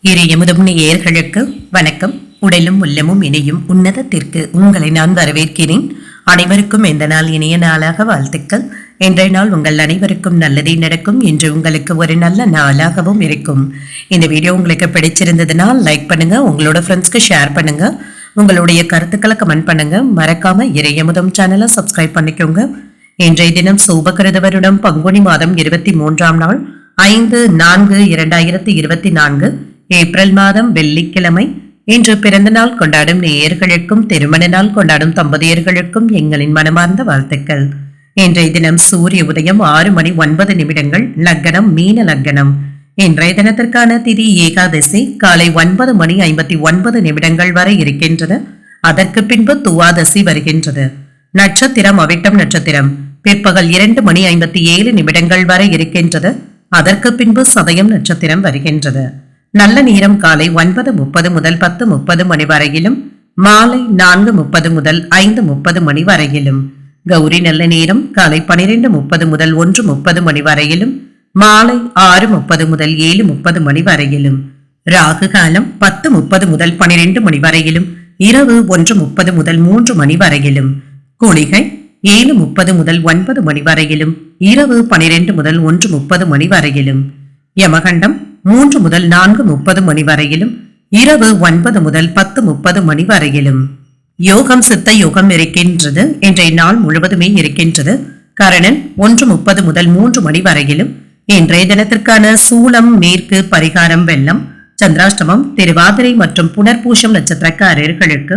இறையமுதும் நேயர்களுக்கு வணக்கம். உடலும் உள்ளமும் இணையும் உன்னதத்திற்கு உங்களை நான் வரவேற்கிறேன். அனைவருக்கும் இந்த நாள் இனிய நாளாக வாழ்த்துக்கள். இன்றைய நாள் உங்கள் அனைவருக்கும் நல்லதே நடக்கும் என்று உங்களுக்கு ஒரு நல்ல நாளாகவும் இருக்கும். இந்த வீடியோ உங்களுக்கு பிடிச்சிருந்ததுனால் லைக் பண்ணுங்க, உங்களோட ஃப்ரெண்ட்ஸ்க்கு ஷேர் பண்ணுங்க, உங்களுடைய கருத்துக்களை கமெண்ட் பண்ணுங்க. மறக்காம இறையமுதும் சேனலை சப்ஸ்கிரைப் பண்ணிக்கோங்க. இன்றைய தினம் சூபகிருத வருடம் பங்குனி மாதம் 23ஆம் நாள் 5/4/2024 ஏப்ரல் மாதம் வெள்ளிக்கிழமை. இன்று பிறந்த நாள் கொண்டாடும் நேயர்களுக்கும் திருமண நாள் கொண்டாடும் தம்பதியர்களுக்கும் எங்களின் மனமார்ந்த வாழ்த்துக்கள். இன்றைய தினம் சூரிய உதயம் 6:09 லக்னம் மீன லக்னம். இன்றைய தினத்திற்கான திதி ஏகாதசி காலை 9:59 வரை இருக்கின்றது. அதற்கு பின்பு துவாதசி வருகின்றது. நட்சத்திரம் அவிட்டம் நட்சத்திரம் பிற்பகல் 2:57 வரை இருக்கின்றது. அதற்கு பின்பு சதயம் நட்சத்திரம் வருகின்றது. நல்ல நேரம் காலை 9:30 முதல் 10:30 மணி வரையிலும், மாலை 4:30 முதல் 5:30 மணி வரையிலும். கௌரி நல்ல நேரம் காலை 12:30 முதல் 1:30 மணி வரையிலும், மாலை 6:30 முதல் 7:30 மணி வரையிலும். ராகு காலம் 10:30 முதல் 12 மணி வரையிலும், இரவு 1:30 முதல் 3 மணி வரையிலும். குளிகை 7:30 முதல் 9 மணி வரையிலும், இரவு 12 முதல் 1:30 மணி வரையிலும். யமகண்டம் 3 முதல் 4:30 மணி வரையிலும், இரவு 9 முதல் 10:30 மணி வரையிலும். யோகம் சித்த யோகம் இருக்கின்றது. இன்றைய நாள் முழுவதுமே இருக்கின்றது. கரணன் 1:30 முதல் 3 மணி வரையிலும். இன்றைய தினத்திற்கான சூலம் மேற்கு, பரிகாரம் வெள்ளம். சந்திராஷ்டமம் திருவாதிரை மற்றும் புனர்பூஷம் நட்சத்திரக்காரர்களுக்கு.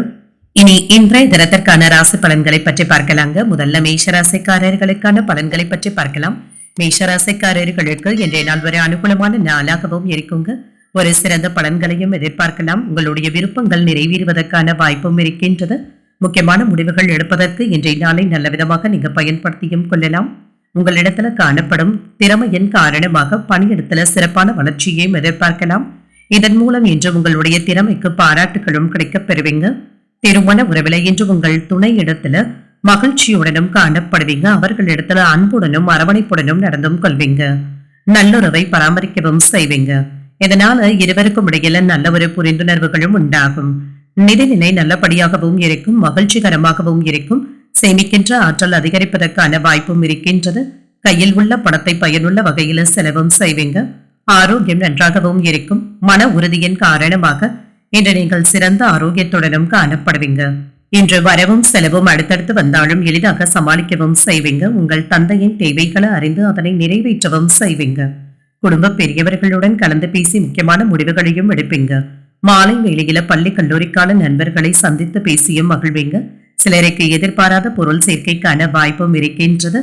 இனி இன்றைய தினத்திற்கான ராசி பலன்களை பற்றி பார்க்கலாங்க. முதல்ல மேஷராசிக்காரர்களுக்கான பலன்களை பற்றி பார்க்கலாம். மேஷராசிக்காரர்களுக்கு இன்றைய நாள் ஒரு அனுகூலமான நாளாகவும் இருக்குங்க. ஒரு சிறந்த பலன்களையும் எதிர்பார்க்கலாம். உங்களுடைய விருப்பங்கள் நிறைவேறுவதற்கான வாய்ப்பும் இருக்கின்றது. முக்கியமான முடிவுகள் எடுப்பதற்கு இன்றைய நாளை நல்ல விதமாக நீங்க பயன்படுத்தியும் கொள்ளலாம். உங்களிடத்துல காணப்படும் திறமையின் காரணமாக பணியிடத்துல சிறப்பான வளர்ச்சியையும் எதிர்பார்க்கலாம். இதன் மூலம் இன்று உங்களுடைய திறமைக்கு பாராட்டுகளும் கிடைக்கப் பெறுவீங்க. திருமண உறவில இன்று உங்கள் துணை இடத்துல மகிழ்ச்சியுடனும் காணப்படுவீங்க. அவர்களிடத்துல அன்புடனும் அரவணைப்புடனும் நடந்தும் கொள்வீங்க. நல்லுறவை பராமரிக்கவும் செய்வீங்க. இதனால இருவருக்கும் இடையில நல்ல ஒரு புரிந்துணர்வுகளும் உண்டாகும். நிதிநிலை நல்லபடியாகவும் இருக்கும், மகிழ்ச்சிகரமாகவும் இருக்கும். சேமிக்கின்ற ஆற்றல் அதிகரிப்பதற்கான வாய்ப்பும் இருக்கின்றது. கையில் உள்ள பணத்தை பயனுள்ள வகையில செலவும் செய்வீங்க. ஆரோக்கியம் நன்றாகவும் இருக்கும். மன உறுதியின் காரணமாக இன்று நீங்கள் சிறந்த ஆரோக்கியத்துடனும் காணப்படுவீங்க. இன்று வரவும் செலவும் அடுத்தடுத்து வந்தாலும் எளிதாக சமாளிக்கவும் செய்வீங்க. உங்கள் தந்தையின் தேவைகளை அறிந்து அதனை நிறைவேற்றவும் செய்வீங்க. குடும்ப பெரியவர்களுடன் கலந்து பேசி முக்கியமான முடிவுகளையும் எடுப்பீங்க. மாலை வேளையில பள்ளி கல்லூரிக்கால நண்பர்களை சந்தித்து பேசியும் மகிழ்வீங்க. சிலருக்கு எதிர்பாராத பொருள் சேர்க்கைக்கான வாய்ப்பும் இருக்கின்றது.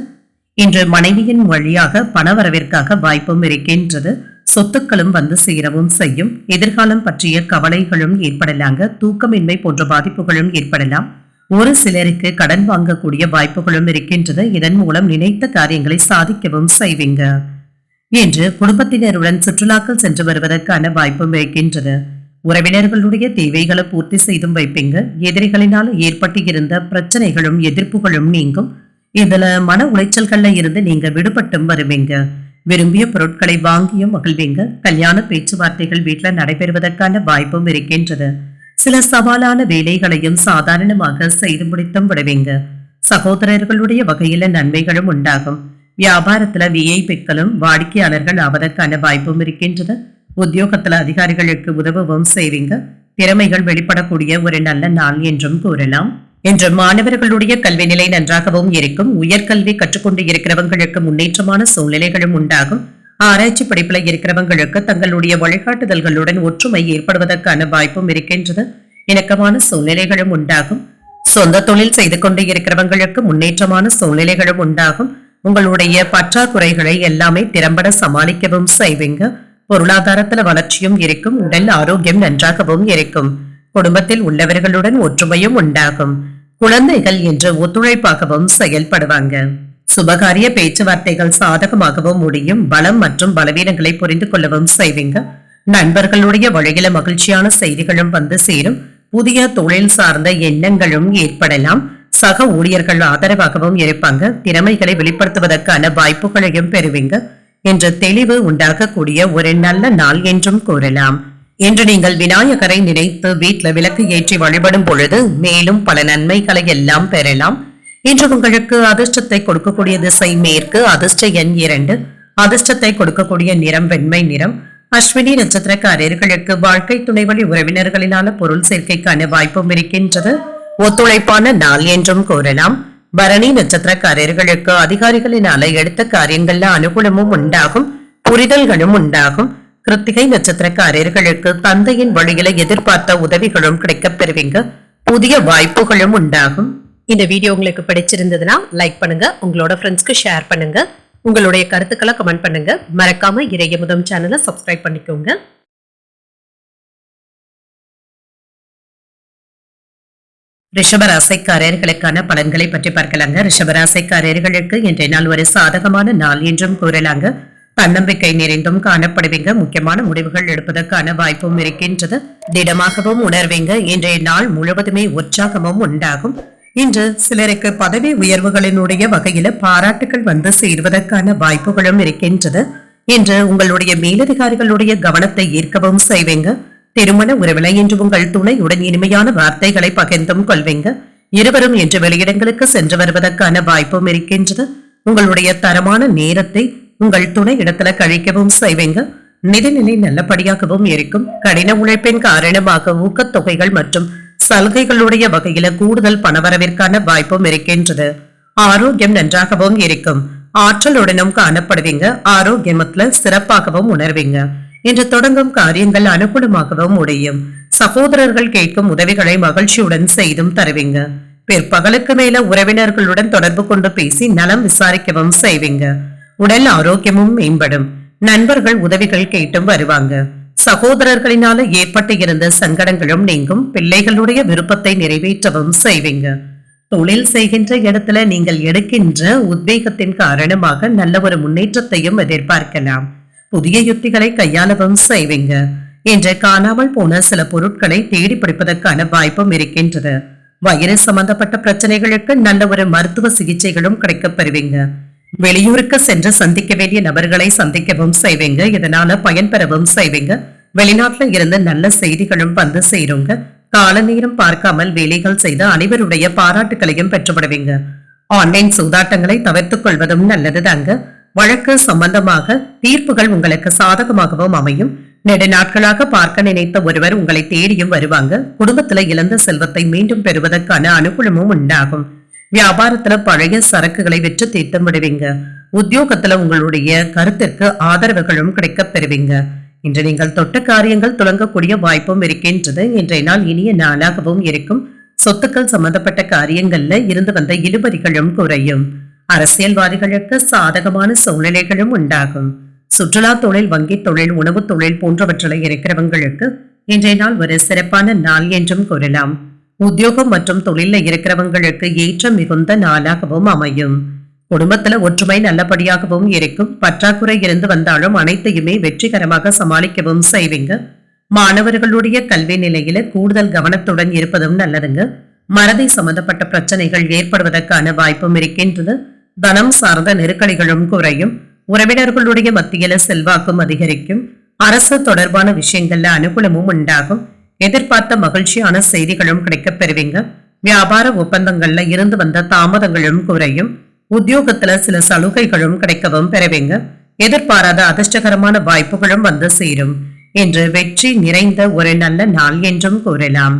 இன்று மனைவியின் வழியாக பணவரவிற்காக வாய்ப்பும் இருக்கின்றது. சொத்துக்களும் வந்து சேரவும் செய்யும். எதிர்காலம் பற்றிய கவலைகளும் ஏற்படலாங்க. தூக்கமின்மை போன்ற பாதிப்புகளும் ஏற்படலாம். ஒரு சிலருக்கு கடன் வாங்கக்கூடிய வாய்ப்புகளும் இருக்கின்றது. இதன் மூலம் நினைத்த காரியங்களை சாதிக்கவும் செய்வீங்க. இன்று குடும்பத்தினருடன் சுற்றுலாக்கள் சென்று வருவதற்கான வாய்ப்பும் இருக்கின்றது. உறவினர்களுடைய தேவைகளை பூர்த்தி செய்தும் வைப்பீங்க. எதிரிகளினால் ஏற்பட்டு இருந்த பிரச்சனைகளும் எதிர்ப்புகளும் நீங்கும். இதுல மன உளைச்சல்கள்ல இருந்து நீங்க விடுபட்டும் வருவீங்க. விரும்பிய பொருட்களை வாங்கியும் மகிழ்வீங்க. கல்யாண பேச்சுவார்த்தைகள் வீட்டுல நடைபெறுவதற்கான வாய்ப்பும் இருக்கின்றது. சில சவாலான வேலைகளையும் சாதாரணமாக செய்து முடித்தும் விடுவீங்க. சகோதரர்களுடைய வகையில நன்மைகளும் உண்டாகும். வியாபாரத்துல விஐபிக்களும் வாடிக்கையாளர்கள் ஆவதற்கான வாய்ப்பும் இருக்கின்றது. உத்தியோகத்துல அதிகாரிகளுக்கு உதவவும் செய்வீங்க. திறமைகள் வெளிப்படக்கூடிய ஒரு நல்ல நாள் என்றும் கூறலாம். இன்று மாணவர்களுடைய கல்வி நிலை நன்றாகவும் இருக்கும். உயர்கல்வி கற்றுக்கொண்டு இருக்கிறவங்களுக்கு முன்னேற்றமான சூழ்நிலைகளும் உண்டாகும். ஆராய்ச்சி படிப்புல இருக்கிறவங்களுக்கு தங்களுடைய வழிகாட்டுதல்களுடன் ஒற்றுமை ஏற்படுவதற்கான வாய்ப்பும் இருக்கின்றது. இணக்கமான சூழ்நிலைகளும் உண்டாகும். சொந்த தொழில் செய்து கொண்டு இருக்கிறவங்களுக்கு முன்னேற்றமான சூழ்நிலைகளும் உண்டாகும். உங்களுடைய பற்றாக்குறைகளை எல்லாமே திறம்பட சமாளிக்கவும் செய்வீங்க. பொருளாதாரத்துல வளர்ச்சியும் இருக்கும். உடல் ஆரோக்கியம் நன்றாகவும் இருக்கும். குடும்பத்தில் உள்ளவர்களுடன் ஒற்றுமையும் உண்டாகும். குழந்தைகள் என்று ஒத்துழைப்பாகவும் செயல்படுவாங்க. சுபகாரிய பேச்சுவார்த்தைகள் சாதகமாகவும் முடியும். பலம் மற்றும் பலவீனங்களை புரிந்து கொள்ளவும் செய்வீங்க. நண்பர்களுடைய வழியில மகிழ்ச்சியான செய்திகளும் வந்து சேரும். புதிய தொழில் சார்ந்த எண்ணங்களும் ஏற்படலாம். சக ஊழியர்கள் ஆதரவாகவும் இருப்பாங்க. திறமைகளை வெளிப்படுத்துவதற்கான வாய்ப்புகளையும் பெறுவீங்க. என்ற தெளிவு உண்டாகக்கூடிய ஒரு நல்ல நாள் என்றும் கூறலாம். இன்று நீங்கள் விநாயகரை நினைத்து வீட்ல விளக்கு ஏற்றி வழிபடும் பொழுது மேலும் பல நன்மைகளை எல்லாம் பெறலாம். இன்று உங்களுக்கு அதிர்ஷ்டத்தை கொடுக்கக்கூடிய திசை மேற்கு, அதிர்ஷ்ட எண் 2, அதிர்ஷ்டத்தை கொடுக்கக்கூடிய நிறம் வெண்மை நிறம். அஸ்வினி நட்சத்திரக்காரர்களுக்கு வாழ்க்கை துணை வழி உறவினர்களினால பொருள் சேர்க்கைக்கான வாய்ப்பும் இருக்கின்றது. ஒத்துழைப்பான நாள் என்றும் கூறலாம். பரணி நட்சத்திரக்காரர்களுக்கு அதிகாரிகளினால எடுத்த காரியங்கள்ல அனுகூலமும் உண்டாகும், புரிதல்களும் உண்டாகும். கிருத்திகை நட்சத்திரக்காரர்களுக்கு தந்தையின் வழியில எதிர்பார்த்த உதவிகளும் கிடைக்கப் பெறுவீங்க, புதிய வாய்ப்புகளும் உண்டாகும். இந்த வீடியோ உங்களுக்கு பிடிச்சிருந்ததுன்னா லைக் பண்ணுங்க, உங்களோட ஃப்ரெண்ட்ஸ்க்கு ஷேர் பண்ணுங்க, உங்களுடைய கருத்துக்களை கமெண்ட் பண்ணுங்க. மறக்காம இறையமுதம் சேனலை சப்ஸ்கிரைப் பண்ணிக்கோங்க. ரிஷபராசிக்காரர்களுக்கான பலன்களை பற்றி பார்க்கலாங்க. ரிஷபராசிக்காரர்களுக்கு இன்றைய நாள் ஒரு சாதகமான நாள் என்றும் கூறலாங்க. தன்னம்பிக்கை நிறைந்தும் காணப்படுவீங்க. முக்கியமான முடிவுகள் எடுப்பதற்கான வாய்ப்பும் இருக்கின்றது. திடமாகவும் உணர்வீங்க. இன்றைய நாள் முழுவதுமே உற்சாகமும் உண்டாகும். இன்று சிலருக்கு பதவி உயர்வுகளினுடைய வகையில பாராட்டுகள் வந்து சேர்வதற்கான வாய்ப்புகளும் இருக்கின்றது. இன்று உங்களுடைய மேலதிகாரிகளுடைய கவனத்தை ஈர்க்கவும் செய்வீங்க. திருமண உறவில இன்று உங்கள் துணையுடன் இனிமையான வார்த்தைகளை பகிர்ந்தும் கொள்வீங்க. இருவரும் இன்று வெளியிடங்களுக்கு சென்று வருவதற்கான வாய்ப்பும் இருக்கின்றது. உங்களுடைய தரமான நேரத்தை உங்கள் துணை இடத்துல கழிக்கவும் செய்வீங்க. நிதிநிலை நல்லபடியாகவும் இருக்கும். கடின உழைப்பின் காரணமாக ஊக்கத்தொகைகள் மற்றும் சலுகைகளுடைய வகையில கூடுதல் பணவரவிற்கான வாய்ப்பும் இருக்கின்றது. ஆரோக்கியம் நன்றாகவும் இருக்கும். ஆற்றலுடனும் காணப்படுவீங்க. ஆரோக்கியத்துல சிறப்பாகவும் உணர்வீங்க. இன்று தொடங்கும் காரியங்கள் அனுகூலமாகவும் முடியும். சகோதரர்கள் கேட்கும் உதவிகளை மகிழ்ச்சியுடன் செய்தும் தருவீங்க. பிற்பகலுக்கு மேல உறவினர்களுடன் தொடர்பு கொண்டு பேசி நலம் விசாரிக்கவும் செய்வீங்க. உடல் ஆரோக்கியமும் மேம்படும். நண்பர்கள் உதவிகள் கேட்டும் வருவாங்க. சகோதரர்களினால ஏற்பட்டு இருந்த சங்கடங்களும் நீங்கும். பிள்ளைகளுடைய விருப்பத்தை நிறைவேற்றவும் செய்வீங்க. தொழில் செய்கின்ற இடத்துல நீங்கள் எடுக்கின்ற உத்வேகத்தின் காரணமாக நல்ல ஒரு முன்னேற்றத்தையும் எதிர்பார்க்கலாம். புதிய யுக்திகளை கையாளவும் செய்வீங்க. இன்று காணாமல் போன சில பொருட்களை தேடி பிடிப்பதற்கான வாய்ப்பும் இருக்கின்றது. வயிறு சம்பந்தப்பட்ட பிரச்சனைகளுக்கு நல்ல ஒரு மருத்துவ சிகிச்சைகளும் கிடைக்கப் பெறுவீங்க. வெளியூருக்கு சென்று சந்திக்க வேண்டிய நபர்களை சந்திக்கவும் செய்வீங்க. இதனால பயன்பெறவும் செய்வீங்க. வெளிநாட்டுல இருந்து நல்ல செய்திகளும் வந்து சேருங்க. கால நேரம் பார்க்காமல் வேலைகள் செய்து அனைவருடைய பாராட்டுகளையும் பெற்றுவிடுவீங்க. ஆன்லைன் சூதாட்டங்களை தவிர்த்துக் கொள்வதும் நல்லதுதாங்க. வழக்கு சம்பந்தமாக தீர்ப்புகள் உங்களுக்கு சாதகமாகவும் அமையும். நெடு நாட்களாக பார்க்க நினைத்த ஒருவர் உங்களை தேடியும் வருவாங்க. குடும்பத்துல இழந்த செல்வத்தை மீண்டும் பெறுவதற்கான அனுகூலமும் உண்டாகும். வியாபாரத்துல பழைய சரக்குகளை விற்று தீர்த்தம் விடுவீங்க. உத்தியோகத்துல உங்களுடைய கருத்திற்கு ஆதரவுகளும் கிடைக்கப் பெறுவீங்க. இன்று நீங்கள் தொட்ட காரியங்கள் துளங்கக்கூடிய வாய்ப்பும் இருக்கின்றது. இன்றைய நாள் இனிய நாளாகவும் இருக்கும். சொத்துக்கள் சம்பந்தப்பட்ட காரியங்கள்ல இருந்து வந்த இழுபறிகளும் குறையும். அரசியல்வாதிகளுக்கு சாதகமான சூழ்நிலைகளும் உண்டாகும். சுற்றுலா தொழில், வங்கி தொழில், உணவு தொழில் போன்றவற்றில் இருக்கிறவங்களுக்கு இன்றைய நாள் ஒரு சிறப்பான நாள் என்றும் கூறலாம். உத்தியோகம் மற்றும் தொழில இருக்கிறவங்களுக்கு ஏற்ற மிகுந்த நாளாகவும் அமையும். குடும்பத்துல ஒற்றுமை நல்லபடியாகவும் இருக்கும். பற்றாக்குறை இருந்து வந்தாலும் அனைத்தையுமே வெற்றிகரமாக சமாளிக்கவும் செய்வீங்க. மாணவர்களுடைய கல்வி நிலையில கூடுதல் கவனத்துடன் இருப்பதும் நல்லதுங்க. மறதி சம்பந்தப்பட்ட பிரச்சனைகள் ஏற்படுவதற்கான வாய்ப்பும் இருக்கின்றது. தனம் சார்ந்த நெருக்கடிகளும் குறையும். உறவினர்களுடைய மத்தியில செல்வாக்கும் அதிகரிக்கும். அரசு தொடர்பான விஷயங்கள்ல அனுகூலமும் உண்டாகும். எதிர்பார்த்த மகிழ்ச்சியான செய்திகளும் கிடைக்கப் பெறுவீங்க. வியாபார ஒப்பந்தங்கள்ல இருந்து வந்த தாமதங்களும் குறையும். உத்தியோகத்துல சில சலுகைகளும் கிடைக்கவும் பெறுவீங்க. எதிர்பாராத அதிர்ஷ்டகரமான வாய்ப்புகளும் வந்து சேரும். இன்று வெற்றி நிறைந்த ஒரு நல்ல நாள் என்றும் கூறலாம்.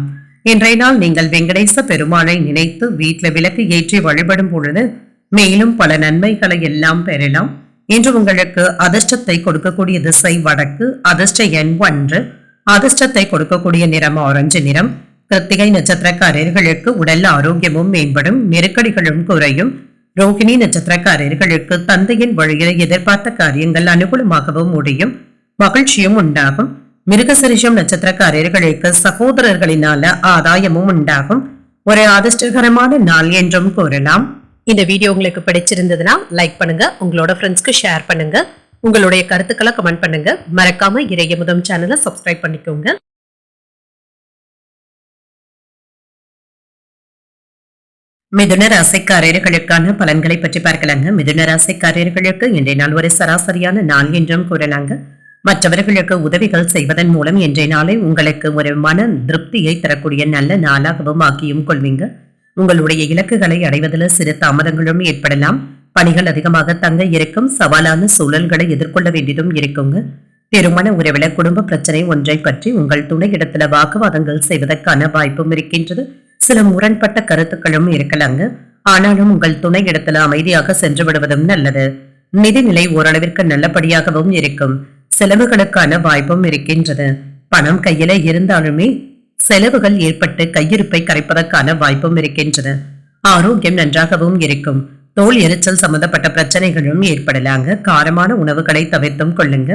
இன்றைய நாள் நீங்கள் வெங்கடேச பெருமாளை நினைத்து வீட்டுல விளக்கு ஏற்றி வழிபடும் பொழுது மேலும் பல நன்மைகளை எல்லாம் பெறலாம். இன்று உங்களுக்கு அதிர்ஷ்டத்தை கொடுக்கக்கூடிய திசை வடக்கு, அதிர்ஷ்ட எண் 1, அதிர்ஷ்டத்தை கொடுக்கக்கூடிய நிறம் ஆரஞ்சு நிறம். கிருத்திகை நட்சத்திரக்காரர்களுக்கு உடல் ஆரோக்கியமும் மேம்படும். நெருக்கடிகளும் குறையும். ரோகிணி நட்சத்திரக்காரர்களுக்கு தந்தையின் வழியில் எதிர்பார்த்த காரியங்கள் அனுகூலமாகவும் முடியும். மகிழ்ச்சியும் உண்டாகும். மிருகசரிஷம் நட்சத்திரக்காரர்களுக்கு சகோதரர்களினால ஆதாயமும் உண்டாகும். ஒரு அதிர்ஷ்டகரமான நாள் என்றும் கூறலாம். இந்த வீடியோ உங்களுக்கு பிடிச்சிருந்ததுன்னா லைக் பண்ணுங்க, உங்களோட ஃப்ரெண்ட்ஸ்க்கு ஷேர் பண்ணுங்க, உங்களுடைய கருத்துக்களை கமெண்ட் பண்ணுங்க. மறக்காம இறையமுதம் சேனலை சப்ஸ்கிரைப் பண்ணிக்கோங்க. மிதுன ராசிக்காரர்களுக்கான பலன்களை பற்றி பார்க்கலாங்க. மிதுன ராசிக்காரர்களுக்கு இன்றைய நாள் ஒரு சராசரியான நாள் என்றும் கூறலாங்க. மற்றவர்களுக்கு உதவிகள் செய்வதன் மூலம் இன்றைய நாளை உங்களுக்கு ஒரு மன திருப்தியை தரக்கூடிய நல்ல நாளாகவும் ஆக்கியும் கொள்வீங்க. உங்களுடைய இலக்குகளை அடைவதில் சிறு தாமதங்களும் ஏற்படலாம். பணிகள் அதிகமாக தங்க இருக்கும். சவாலான சூழல்களை எதிர்கொள்ள வேண்டியதும் இருக்குங்க. திருமண உறவில குடும்ப பிரச்சனை ஒன்றை பற்றி உங்கள் துணையிடத்துல வாக்குவாதங்கள் செய்வதற்கான வாய்ப்பும் இருக்கின்றது. சில முரண்பட்ட கருத்துக்களும் இருக்கலாங்க. ஆனாலும் உங்கள் துணையிடத்துல அமைதியாக சென்று விடுவதும் நல்லது. நிதிநிலை ஓரளவிற்கு நல்லபடியாகவும் இருக்கும். செலவுகளுக்கான வாய்ப்பும் இருக்கின்றது. பணம் கையில இருந்தாலுமே செலவுகள் ஏற்பட்டு கையிருப்பை கரைப்பதற்கான வாய்ப்பும் இருக்கின்றது. ஆரோக்கியம் நன்றாகவும் இருக்கும். தோல் எரிச்சல் சம்பந்தப்பட்ட பிரச்சனைகளும் ஏற்படலாங்க. காரமான உணவுகளை தவிர்த்தும் கொள்ளுங்க.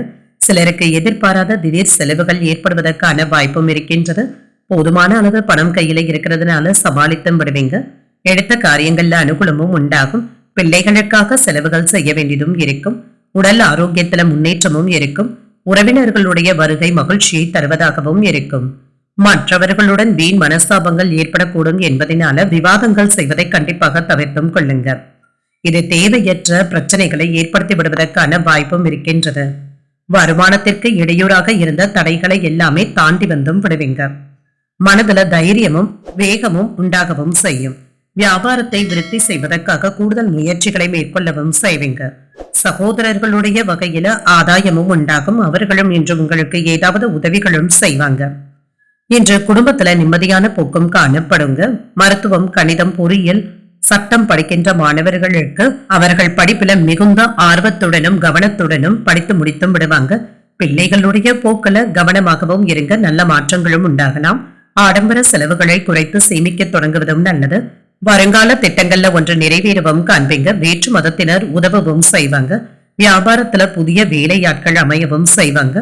சிலருக்கு எதிர்பாராத திடீர் செலவுகள் ஏற்படுவதற்கான வாய்ப்பும் இருக்கின்றது. போதுமான அளவு பணம் கையில இருக்கிறதுனால சமாளித்தும் விடுவீங்க. எடுத்த காரியங்கள்ல அனுகூலமும் உண்டாகும். பிள்ளைகளுக்காக செலவுகள் செய்ய வேண்டியதும் இருக்கும். உடல் ஆரோக்கியத்துல முன்னேற்றமும் இருக்கும். உறவினர்களுடைய வருகை மகிழ்ச்சியை தருவதாகவும் இருக்கும். மற்றவர்களுடன் வீண் மனஸ்தாபங்கள் ஏற்படக்கூடும் என்பதனால விவாதங்கள் செய்வதை கண்டிப்பாக தவிர்த்தும் கொள்ளுங்க. இது தேவையற்ற பிரச்சனைகளை ஏற்படுத்தி விடுவதற்கான வாய்ப்பும் இருக்கின்றது. வருமானத்திற்கு இடையூறாக இருந்த தடைகளை எல்லாமே தாண்டி வந்தும் விடுவீங்க. மனதுல தைரியமும் வேகமும் உண்டாகவும் செய்யும். வியாபாரத்தை விருத்தி செய்வதற்காக கூடுதல் முயற்சிகளை மேற்கொள்ளவும் செய்வீங்க. சகோதரர்களுடைய வகையில ஆதாயமும் உண்டாகும். அவர்களும் இன்று உங்களுக்கு ஏதாவது உதவிகளும் செய்வாங்க. இன்று குடும்பத்துல நிம்மதியான போக்கும் காணப்படுங்க. மருத்துவம், கணிதம், பொறியியல், சட்டம் படிக்கின்ற மாணவர்களுக்கு அவர்கள் படிப்புல மிகுந்த ஆர்வத்துடனும் கவனத்துடனும் படித்து முடித்தும் விடுவாங்க. பிள்ளைகளுடைய போக்குல கவனமாகவும் இருங்க. நல்ல மாற்றங்களும் உண்டாகலாம். ஆடம்பர செலவுகளை குறைத்து சேமிக்க தொடங்குவதும் நல்லது. வருங்கால திட்டங்கள்ல ஒன்று நிறைவேறவும் காண்பீங்க. வேற்று மதத்தினர் உதவவும் செய்வாங்க. வியாபாரத்துல புதிய வேலையாட்கள் அமையவும் செய்வாங்க.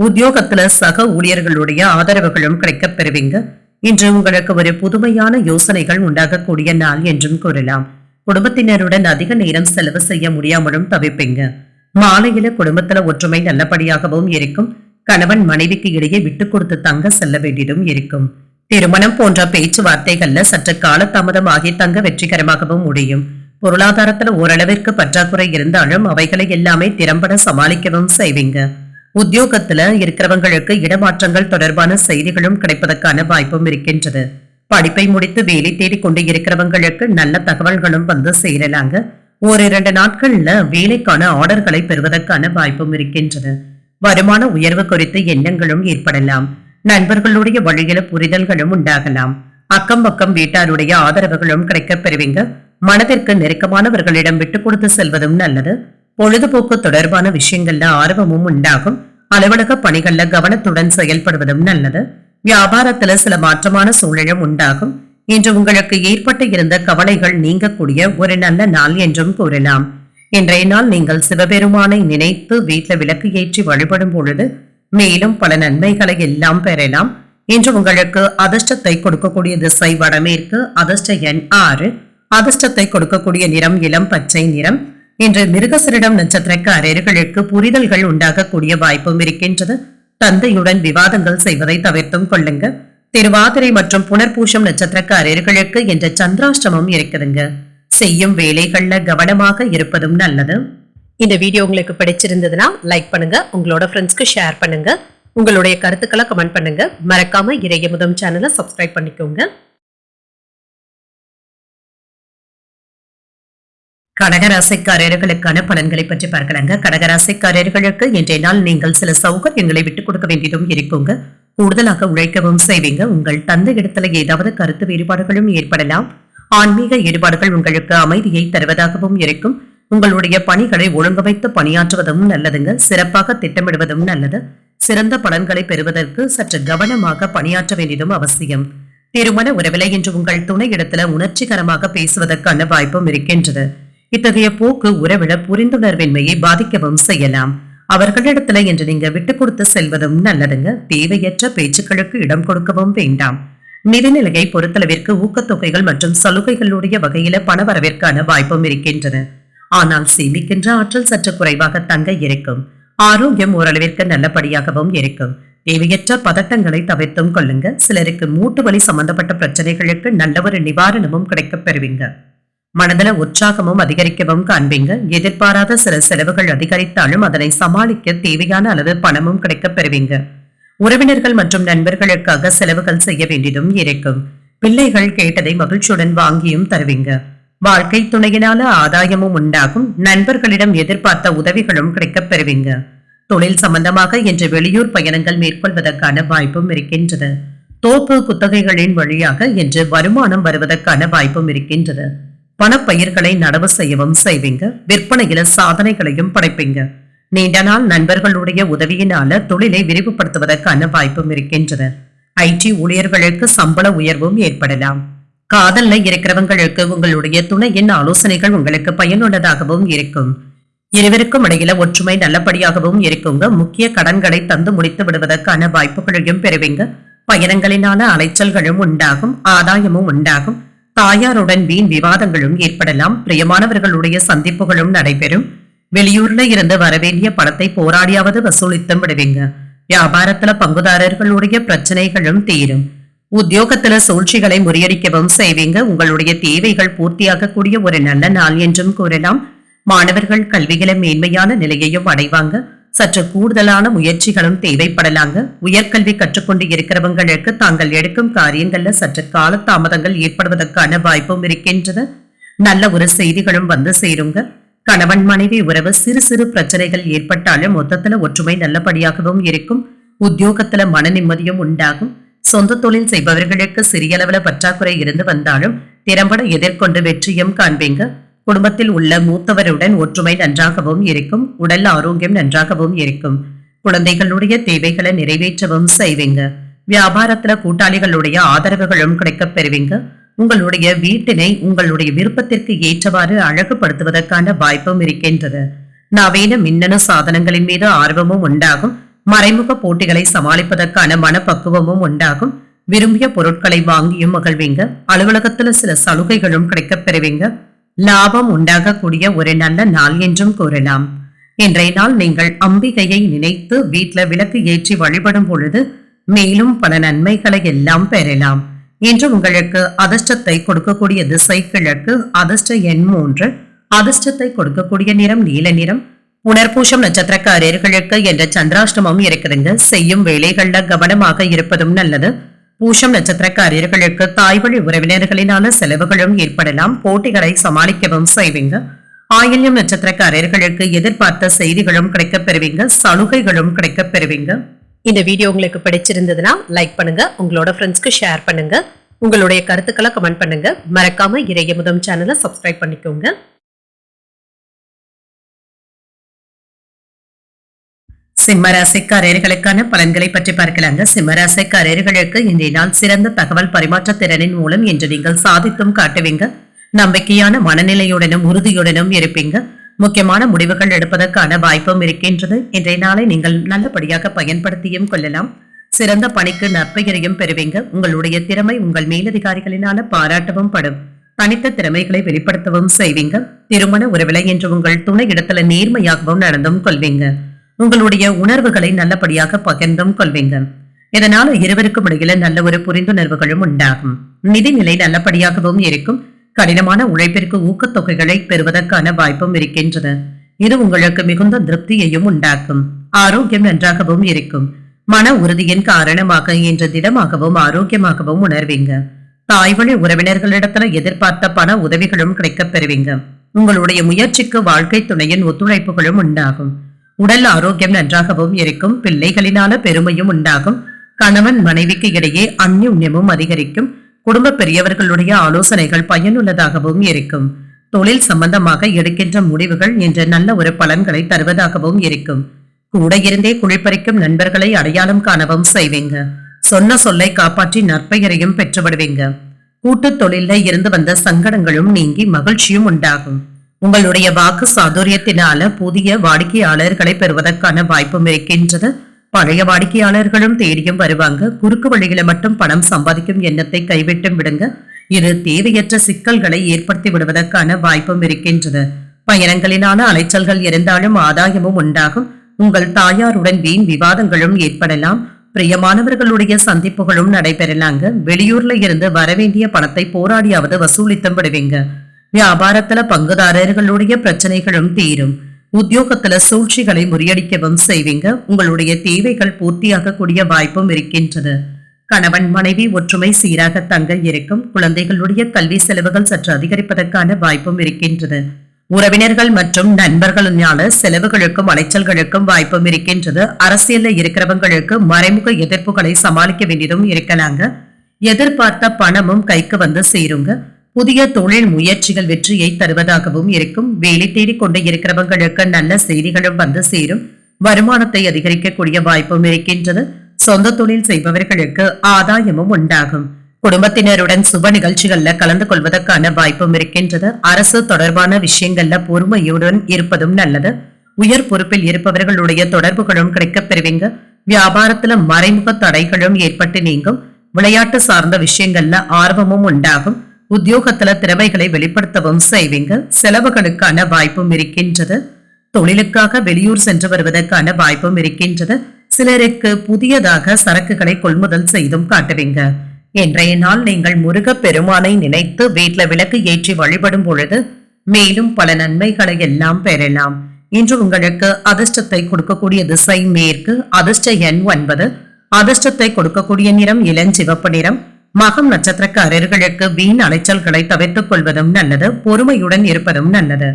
உத்தியோகத்துல சக ஊழியர்களுடைய ஆதரவுகளும் கிடைக்க பெறுவீங்க. இன்று உங்களுக்கு ஒரு புதுமையான யோசனைகள் உண்டாகக்கூடிய நாள் என்றும் கூறலாம். குடும்பத்தினருடன் அதிக நேரம் செலவு செய்ய முடியாமலும் தவிப்பீங்க. மாலையில குடும்பத்துல ஒற்றுமை நல்லபடியாகவும் இருக்கும். கணவன் மனைவிக்கு இடையே விட்டு கொடுத்து தங்க செல்ல வேண்டியதும் இருக்கும். திருமணம் போன்ற பேச்சுவார்த்தைகள்ல சற்று காலதாமதம் ஆகி தங்க வெற்றிகரமாகவும் முடியும். பொருளாதாரத்துல ஓரளவிற்கு பற்றாக்குறை இருந்தாலும் அவைகளை எல்லாமே திறம்பட சமாளிக்கவும் செய்வீங்க. உத்தியோகத்துல இருக்கிறவங்களுக்கு இடமாற்றங்கள் தொடர்பான செய்திகளும் கிடைப்பதற்கான வாய்ப்பும் இருக்கின்றது. படிப்பை முடித்து வேலை தேடி கொண்டு இருக்கிறவங்களுக்கு நல்ல தகவல்களும் வந்து சேரலாங்க. ஓரிரண்டு நாட்கள்ல வேலைக்கான ஆர்டர்களை பெறுவதற்கான வாய்ப்பும் இருக்கின்றது. வருமான உயர்வு குறித்து எண்ணங்களும் ஏற்படலாம். நண்பர்களுடைய வழியில புரிதல்களும் உண்டாகலாம். அக்கம் பக்கம் வீட்டாருடைய ஆதரவுகளும் கிடைக்க பெறுவீங்க. மனதிற்கு நெருக்கமானவர்களிடம் விட்டு கொடுத்து செல்வதும் நல்லது. பொழுதுபோக்கு தொடர்பான விஷயங்கள்ல ஆர்வமும் உண்டாகும். அலுவலக பணிகள்ல கவனத்துடன் செயல்படுவதும் நல்லது. வியாபாரத்துல சில மாற்றமான சூழலும் உண்டாகும். இன்று உங்களுக்கு ஏற்பட்டு இருந்த கவலைகள் நீங்கக்கூடிய ஒரு நல்ல நாள் என்றும் கூறலாம். இன்றைய நாள் நீங்கள் சிவபெருமானை நினைத்து வீட்டுல விளக்கு ஏற்றி வழிபடும் பொழுது மேலும் பல நன்மைகளை எல்லாம் பெறலாம். இன்று உங்களுக்கு அதிர்ஷ்டத்தை கொடுக்கக்கூடிய திசை வடமேற்கு. அதிர்ஷ்ட எண் 6. அதிர்ஷ்டத்தை கொடுக்கக்கூடிய நிறம் இளம் பச்சை நிறம். இன்று மிருகசரிடம் நட்சத்திரக்காரர்களுக்கு புரிதல்கள் உண்டாகக்கூடிய வாய்ப்பும் இருக்கின்றது. தந்தையுடன் விவாதங்கள் செய்வதை தவிர்த்தும் கொள்ளுங்க. திருவாதிரை மற்றும் புனர்பூசம் நட்சத்திரக்காரர்களுக்கு இன்று சந்திராஷ்டமம் இருக்குதுங்க. செய்யும் வேலைகள்ல கவனமாக இருப்பதும் நல்லது. இந்த வீடியோ உங்களுக்கு பிடிச்சிருந்ததுன்னா லைக் பண்ணுங்க. உங்களோட ஃப்ரெண்ட்ஸ்க்கு ஷேர் பண்ணுங்க. உங்களுடைய கருத்துக்களை கமெண்ட் பண்ணுங்க. மறக்காம இறையமுதம் சேனலை சப்ஸ்கிரைப் பண்ணிக்கோங்க. கடகராசிக்காரர்களுக்கான பலன்களை பற்றி பார்க்கலாங்க. கடகராசிக்காரர்களுக்கு இன்றைய நாள் நீங்கள் சில சௌகரியங்களை விட்டுக் கொடுக்க வேண்டியதும் இருக்குங்க. கூடுதலாக உழைக்கவும் செய்வீங்க. உங்கள் தந்தை இடத்துல ஏதாவது கருத்து வேறுபாடுகளும் ஏற்படலாம். ஆன்மீக ஈடுபாடுகள் உங்களுக்கு அமைதியை தருவதாகவும் இருக்கும். உங்களுடைய பணிகளை ஒழுங்கமைத்து பணியாற்றுவதும் நல்லதுங்க. சிறப்பாக திட்டமிடுவதும் நல்லது. சிறந்த பலன்களை பெறுவதற்கு சற்று கவனமாக பணியாற்ற வேண்டியதும் அவசியம். திருமண உறவிலை இன்று உங்கள் துணை இடத்துல உணர்ச்சிகரமாக பேசுவதற்கான வாய்ப்பும் இருக்கின்றது. இத்தகைய போக்கு உறவில புரிந்துணர்வின்மையை பாதிக்கவும் செய்யலாம். அவர்களிடத்துல இன்று நீங்க விட்டு கொடுத்து செல்வதும் நல்லதுங்க. தேவையற்ற பேச்சுக்களுக்கு இடம் கொடுக்கவும் வேண்டாம். நிதிநிலையை பொறுத்தளவிற்கு ஊக்கத்தொகைகள் மற்றும் சலுகைகளுடைய வகையில பணவரவிற்கான வாய்ப்பும் இருக்கின்றது. ஆனால் சேமிக்கின்ற ஆற்றல் சற்று குறைவாக தங்க இருக்கும். ஆரோக்கியம் ஓரளவிற்கு நல்லபடியாகவும் இருக்கும். தேவையற்ற பதட்டங்களை தவிர்த்தும் கொள்ளுங்க. சிலருக்கு மூட்டு வலி சம்பந்தப்பட்ட பிரச்சனைகளுக்கு நல்ல ஒரு நிவாரணமும் கிடைக்க பெறுவீங்க. மனதில உற்சாகமும் அதிகரிக்கவும் காண்பீங்க. எதிர்பாராத சில செலவுகள் அதிகரித்தாலும் அதனை சமாளிக்க தேவையான அளவு பணமும் கிடைக்கப் பெறுவீங்க. உறவினர்கள் மற்றும் நண்பர்களுக்காக செலவுகள் செய்ய வேண்டியதும் இருக்கும். பிள்ளைகள் கேட்டதை மகிழ்ச்சியுடன் வாங்கியும் தருவீங்க. வாழ்க்கை துணையினால ஆதாயமும் உண்டாகும். நண்பர்களிடம் எதிர்பார்த்த உதவிகளும் கிடைக்கப் பெறுவீங்க. தொழில் சம்பந்தமாக இன்று வெளியூர் பயணங்கள் மேற்கொள்வதற்கான வாய்ப்பும் இருக்கின்றது. தோப்பு குத்தகைகளின் வழியாக இன்று வருமானம் வருவதற்கான வாய்ப்பும் இருக்கின்றது. பணப்பயிர்களை நடவு செய்யவும் செய்வீங்க. விற்பனையில சாதனைகளையும் படைப்பீங்க. நீண்ட நாள் நண்பர்களுடைய உதவியினால தொழிலை விரிவுபடுத்துவதற்கான வாய்ப்பும் இருக்கின்றது. ஐடி ஊழியர்களுக்கு சம்பள உயர்வும் ஏற்படலாம். காதல்ல இருக்கிறவங்களுக்கு உங்களுடைய துணையின் ஆலோசனைகள் உங்களுக்கு பயனுள்ளதாகவும் இருக்கும். இருவருக்கும் இடையில ஒற்றுமை நல்லபடியாகவும் இருக்குங்க. முக்கிய கடன்களை தந்து முடித்து விடுவதற்கான வாய்ப்புகளையும் பெறுவீங்க. பயணங்களினால அலைச்சல்களும் உண்டாகும். ஆதாயமும் உண்டாகும். தாயாருடன் வீண் விவாதங்களும் ஏற்படலாம். பிரியமானவர்களுடைய சந்திப்புகளும் நடைபெறும். வெளியூர்ல இருந்து வரவேண்டிய பணத்தை போராடியாவது வசூலித்தும் விடுவீங்க. வியாபாரத்துல பங்குதாரர்களுடைய பிரச்சனைகளும் தீரும். உத்தியோகத்துல சூழ்ச்சிகளை முறியடிக்கவும் செய்வீங்க. உங்களுடைய தேவைகள் பூர்த்தியாகக்கூடிய ஒரு நல்ல நாள் என்றும் கூறலாம். மாணவர்கள் கல்வியில மேன்மையான நிலையையும் அடைவாங்க. சற்று கூடுதலான முயற்சிகளும் தேவைப்படலாங்க. உயர்கல்வி கற்றுக்கொண்டு இருக்கிறவங்களுக்கு தாங்கள் எடுக்கும் காரியங்கள்ல சற்று காலதாமதங்கள் ஏற்படுவதற்கான வாய்ப்பும் இருக்கின்றது. நல்ல ஒரு செய்திகளும் வந்து சேருங்க. கணவன் மனைவி உறவு சிறு சிறு பிரச்சனைகள் ஏற்பட்டாலும் மொத்தத்துல ஒற்றுமை நல்லபடியாகவும் இருக்கும். உத்தியோகத்துல மன நிம்மதியும் உண்டாகும். சொந்த தொழில் செய்பவர்களுக்கு சிறிய அளவுல பற்றாக்குறை இருந்து வந்தாலும் திறம்பட எதிர்கொண்டு வெற்றியும் காண்பீங்க. குடும்பத்தில் உள்ள மூத்தவருடன் ஒற்றுமை நன்றாகவும் இருக்கும். உடல் ஆரோக்கியம் நன்றாகவும் இருக்கும். குழந்தைகளுடைய தேவைகளை நிறைவேற்றவும் செய்வீங்க. வியாபாரத்துல கூட்டாளிகளுடைய ஆதரவுகளும் கிடைக்கப் பெறுவீங்க. உங்களுடைய வீட்டினை உங்களுடைய விருப்பத்திற்கு ஏற்றவாறு அழகுபடுத்துவதற்கான வாய்ப்பும் இருக்கின்றது. நவீன மின்னணு சாதனங்களின் மீது ஆர்வமும் உண்டாகும். மறைமுக போட்டிகளை சமாளிப்பதற்கான மனப்பக்குவமும் உண்டாகும். விரும்பிய பொருட்களை வாங்கியும் மகிழ்வீங்க. அலுவலகத்துல சில சலுகைகளும் கிடைக்கப் பெறுவீங்க. லாபம் உண்டாகக்கூடிய ஒரு நல்ல நாள் என்றும் கூறலாம். இன்றைய நாள் நீங்கள் அம்பிகையை நினைத்து வீட்டுல விளக்கு ஏற்றி வழிபடும் பொழுது மேலும் பல நன்மைகளை எல்லாம் பெறலாம். இன்று உங்களுக்கு அதிர்ஷ்டத்தை கொடுக்கக்கூடிய திசை கிழக்கு. அதிர்ஷ்ட எண் 3. அதிர்ஷ்டத்தை கொடுக்கக்கூடிய நிறம் நீல நிறம். புனர்பூசம் நட்சத்திரக்காரர்களுக்கு என்ற சந்திராஷ்டமம் இருக்குதுங்க. செய்யும் வேலைகள்ல கவனமாக இருப்பதும் நல்லது. பூஷம் நட்சத்திரக்காரர்களுக்கு தாய்வழி உறவினர்களினால செலவுகளும் ஏற்படலாம். போட்டிகளை சமாளிக்கவும் செய்வீங்க. ஆயில்யம் நட்சத்திரக்காரர்களுக்கு எதிர்பார்த்த செய்திகளும் கிடைக்கப் பெறுவீங்க. சலுகைகளும் கிடைக்கப் பெறுவீங்க. இந்த வீடியோ உங்களுக்கு பிடிச்சிருந்ததுன்னா லைக் பண்ணுங்க. உங்களோட ஃப்ரெண்ட்ஸ்க்கு ஷேர் பண்ணுங்க. உங்களுடைய கருத்துக்களை கமெண்ட் பண்ணுங்க. மறக்காம இறையமுதம் சேனலை சப்ஸ்கிரைப் பண்ணிக்கோங்க. சிம்மராசிக்காரர்களுக்கான பலன்களை பற்றி பார்க்கலாங்க. சிம்மராசிக்காரர்களுக்கு இன்றைய நாள் சிறந்த தகவல் பரிமாற்ற திறனின் மூலம் இன்று நீங்கள் சாதித்தும் காட்டுவீங்க. நம்பிக்கையான மனநிலையுடனும் உறுதியுடனும் இருப்பீங்க. முக்கியமான முடிவுகள் எடுப்பதற்கான வாய்ப்பும் இருக்கின்றது. இன்றைய நாளை நீங்கள் நல்லபடியாக பயன்படுத்தியும் கொள்ளலாம். சிறந்த பணிக்கு நற்பெயரையும் பெறுவீங்க. உங்களுடைய திறமை உங்கள் மேலதிகாரிகளினால பாராட்டவும் படும். தனித்த திறமைகளை வெளிப்படுத்தவும் செய்வீங்க. திருமண உறவிலை என்று உங்கள் துணை இடத்துல நேர்மையாகவும் நடந்தும் கொள்வீங்க. உங்களுடைய உணர்வுகளை நல்லபடியாக பகிர்ந்தும் கொள்வீங்க. இதனால இருவருக்கும் இடையில நல்ல ஒரு புரிந்துணர்வுகளும் உண்டாகும். நிதிநிலை நல்லபடியாகவும் இருக்கும். கடினமான உழைப்பிற்கு ஊக்கத்தொகைகளை பெறுவதற்கான வாய்ப்பும் இருக்கின்றது. இது உங்களுக்கு மிகுந்த திருப்தியையும் உண்டாக்கும். ஆரோக்கியம் நன்றாகவும் இருக்கும். மன உறுதியின் காரணமாக இன்று திடமாகவும் ஆரோக்கியமாகவும் உணர்வீங்க. தாய்வழி உறவினர்களிடத்துல எதிர்பார்த்த பண உதவிகளும் கிடைக்கப் பெறுவீங்க. உங்களுடைய முயற்சிக்கு வாழ்க்கை துணையின் ஒத்துழைப்புகளும் உண்டாகும். உடல் ஆரோக்கியம் நன்றாகவும் இருக்கும். பிள்ளைகளினால பெருமையும் உண்டாகும். கணவன் மனைவிக்கு இடையே அந்யுன்யமும் அதிகரிக்கும். குடும்ப பெரியவர்களுடைய ஆலோசனைகள் பயனுள்ளதாகவும் இருக்கும். தொழில் சம்பந்தமாக எடுக்கின்ற முடிவுகள் என்ற நல்ல ஒரு பலன்களை தருவதாகவும் இருக்கும். கூட இருந்தே குழிப்பறிக்கும் நண்பர்களை அடையாளம் காணவும் செய்வீங்க. சொன்ன சொல்லை காப்பாற்றி நற்பெயரையும் பெற்றுவிடுவீங்க. கூட்டு தொழில இருந்து வந்த சங்கடங்களும் நீங்கி மகிழ்ச்சியும் உண்டாகும். உங்களுடைய வாக்கு சாதுரியத்தினால புதிய வாடிக்கையாளர்களை பெறுவதற்கான வாய்ப்பும் இருக்கின்றது. பழைய வாடிக்கையாளர்களும் தேடியும் வருவாங்க. குறுக்கு வழிகளை மட்டும் பணம் சம்பாதிக்கும் எண்ணத்தை கைவிட்டும் விடுங்க. இது தேவையற்ற சிக்கல்களை ஏற்படுத்தி விடுவதற்கான வாய்ப்பும் இருக்கின்றது. பயணங்களினால அலைச்சல்கள் இருந்தாலும் ஆதாயமும் உண்டாகும். உங்கள் தாயாருடன் வீண் விவாதங்களும் ஏற்படலாம். பிரியமானவர்களுடைய சந்திப்புகளும் நடைபெறலாங்க. வெளியூர்ல இருந்து வரவேண்டிய பணத்தை போராடியாவது வசூலித்தும் விடுவீங்க. வியாபாரத்துல பங்குதாரர்களுடைய பிரச்சனைகளும் தீரும். உத்தியோகத்துல சூழ்ச்சிகளை முறியடிக்கவும் செய்வீங்க. உங்களுடைய தேவைகள் பூர்த்தியாகக்கூடிய வாய்ப்பும் இருக்கின்றது. கணவன் மனைவி ஒற்றுமை சீராக தங்க இருக்கும். குழந்தைகளுடைய கல்வி செலவுகள் சற்று அதிகரிப்பதற்கான வாய்ப்பும் இருக்கின்றது. உறவினர்கள் மற்றும் நண்பர்களால செலவுகளுக்கும் அலைச்சல்களுக்கும் வாய்ப்பும் இருக்கின்றது. அரசியல்ல இருக்கிறவங்களுக்கு மறைமுக எதிர்ப்புகளை சமாளிக்க வேண்டியதும் இருக்கலாங்க. எதிர்பார்த்த பணமும் கைக்கு வந்து சேருங்க. புதிய தொழில் முயற்சிகள் வெற்றியை தருவதாகவும் இருக்கும். வேலை தேடிக் கொண்டு இருக்கிறவங்களுக்கு நல்ல செய்திகளும் வந்து சேரும். வருமானத்தை அதிகரிக்கக்கூடிய வாய்ப்பும் இருக்கின்றது. சொந்த தொழில் செய்பவர்களுக்கு ஆதாயமும் உண்டாகும். குடும்பத்தினருடன் சுப நிகழ்ச்சிகள்ல கலந்து கொள்வதற்கான வாய்ப்பும் இருக்கின்றது. அரசு தொடர்பான விஷயங்கள்ல பொறுமையுடன் இருப்பதும் நல்லது. உயர் பொறுப்பில் இருப்பவர்களுடைய தொடர்புகளும் கிடைக்கப் பெறுவீங்க. வியாபாரத்துல மறைமுக தடைகளும் ஏற்பட்டு நீங்கும். விளையாட்டு சார்ந்த விஷயங்கள்ல ஆர்வமும் உண்டாகும். உத்தியோகத்துல திறமைகளை வெளிப்படுத்தவும் செய்வீங்க. செலவுகளுக்கான வாய்ப்பும் இருக்கின்றது. தொழிலுக்காக வெளியூர் சென்று வருவதற்கான வாய்ப்பும் இருக்கின்றது. சிலருக்கு புதியதாக சரக்குகளை கொள்முதல் செய்தும் காட்டுவீங்க. இன்றைய நாள் நீங்கள் முருக பெருமானை நினைத்து வீட்டுல விளக்கு ஏற்றி வழிபடும் பொழுது மேலும் பல நன்மைகளை எல்லாம் பெறலாம். இன்று உங்களுக்கு அதிர்ஷ்டத்தை கொடுக்கக்கூடிய திசை மேற்கு. அதிர்ஷ்ட எண் 9. அதிர்ஷ்டத்தை கொடுக்கக்கூடிய நிறம் இளஞ்சிவப்பு நிறம். மகம் நட்சத்திரக்காரர்களுக்கு வீண் அலைச்சல்களை தவிர்த்துக் கொள்வதும் நல்லது. பொறுமையுடன் இருப்பதும் நல்லது.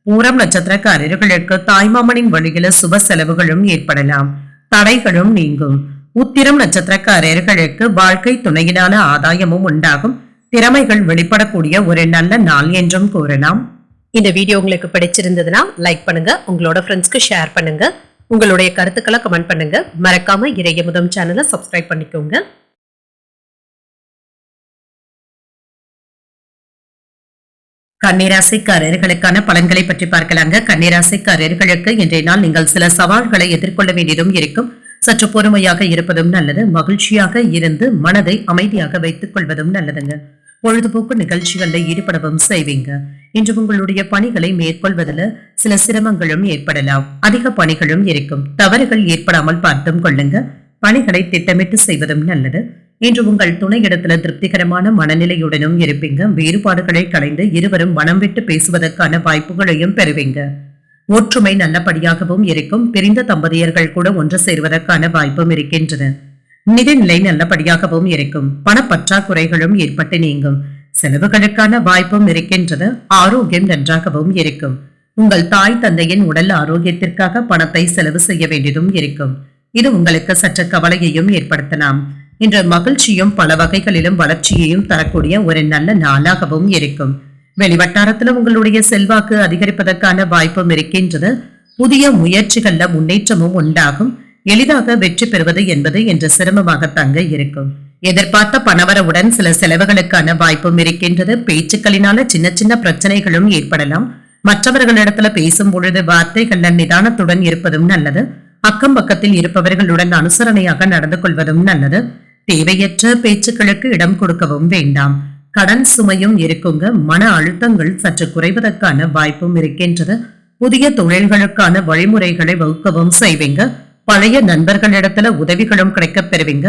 பூரம் நட்சத்திரக்காரர்களுக்கு தாய்மாமனின் வழியில சுப செலவுகளும் ஏற்படலாம். தடைகளும் நீங்கும். உத்திரம் நட்சத்திரக்காரர்களுக்கு வாழ்க்கை துணையிலான ஆதாயமும் உண்டாகும். திறமைகள் வெளிப்படக்கூடிய ஒரு நல்ல நாள் என்றும் கூறலாம். இந்த வீடியோ உங்களுக்கு பிடிச்சிருந்ததுன்னா லைக் பண்ணுங்க. உங்களோட ஃப்ரெண்ட்ஸ்க்கு ஷேர் பண்ணுங்க. உங்களுடைய கருத்துக்களை கமெண்ட் பண்ணுங்க. மறக்காம இறையமுதம் சேனலை சப்ஸ்கிரைப் பண்ணிக்கோங்க. கன்னிராசிக்காரர்களுக்கான பலன்களை பற்றி பார்க்கலாங்க. கன்னிராசிக்காரர்களுக்கு இன்றைய நாள் நீங்கள் சில சவால்களை எதிர்கொள்ள வேண்டியதும் இருக்கும். சற்று பொறுமையாக இருப்பதும் நல்லது. மகிழ்ச்சியாக இருந்து மனதை அமைதியாக வைத்துக் கொள்வதும் நல்லதுங்க. பொழுதுபோக்கு நிகழ்ச்சிகள்ல ஈடுபடவும் செய்வீங்க. இன்று உங்களுடைய பணிகளை மேற்கொள்வதில் சில சிரமங்களும் ஏற்படலாம். அதிக பணிகளும் இருக்கும். தவறுகள் ஏற்படாமல் பார்த்தும் கொள்ளுங்க. பணிகளை திட்டமிட்டு செய்வதும் நல்லது. இன்று உங்கள் துணையிடத்துல திருப்திகரமான மனநிலையுடனும் இருப்பீங்க. வேறுபாடுகளை களைந்து இருவரும் மனம் விட்டு பேசுவதற்கான வாய்ப்புகளையும் பெறுவீங்க. ஒற்றுமை நல்லபடியாகவும் இருக்கும். பிரிந்த தம்பதியர்கள் கூட ஒன்று சேர்வதற்கான வாய்ப்பும் இருக்கின்றது. நிதிநிலை நல்லபடியாகவும் இருக்கும். பணப்பற்றாக்குறைகளும் ஏற்பட்டு நீங்கும். செலவுகளுக்கான வாய்ப்பும் இருக்கின்றது. ஆரோக்கியம் நன்றாகவும் இருக்கும். உங்கள் தாய் தந்தையின் உடல் ஆரோக்கியத்திற்காக பணத்தை செலவு செய்ய வேண்டியதும் இருக்கும். இது உங்களுக்கு சற்று கவலையையும் ஏற்படுத்தலாம். இன்று மகிழ்ச்சியும் பல வகைகளிலும் வளர்ச்சியையும் தரக்கூடிய ஒரு நல்ல நாளாகவும் இருக்கும். வெளிவட்டாரத்துல உங்களுடைய செல்வாக்கு அதிகரிப்பதற்கான வாய்ப்பும் இருக்கின்றது. புதிய முயற்சிகள்ல முன்னேற்றமும் உண்டாகும். எளிதாக வெற்றி பெறுவது என்பது என்று சிரமமாக தங்க இருக்கும். எதிர்பார்த்த பணவரவுடன் சில செலவுகளுக்கான வாய்ப்பும் இருக்கின்றது. பேச்சுக்களினால சின்ன சின்ன பிரச்சனைகளும் ஏற்படலாம். மற்றவர்களிடத்துல பேசும் பொழுது வார்த்தைகள்ல நிதானத்துடன் இருப்பதும் நல்லது. அக்கம் பக்கத்தில் இருப்பவர்களுடன் அனுசரணையாக நடந்து கொள்வதும் நல்லது. தேவையற்ற பேச்சுக்களுக்கு இடம் கொடுக்கவும் வேண்டாம். கடன் சுமையும் இருக்குங்க. மன அழுத்தங்கள் சற்று குறைவதற்கான வாய்ப்பும் இருக்கின்றது. புதிய தொழில்களுக்கான வழிமுறைகளை வகுக்கவும் செய்வீங்க. பழைய நண்பர்களிடத்துல உதவிகளும் கிடைக்கப் பெறுவீங்க.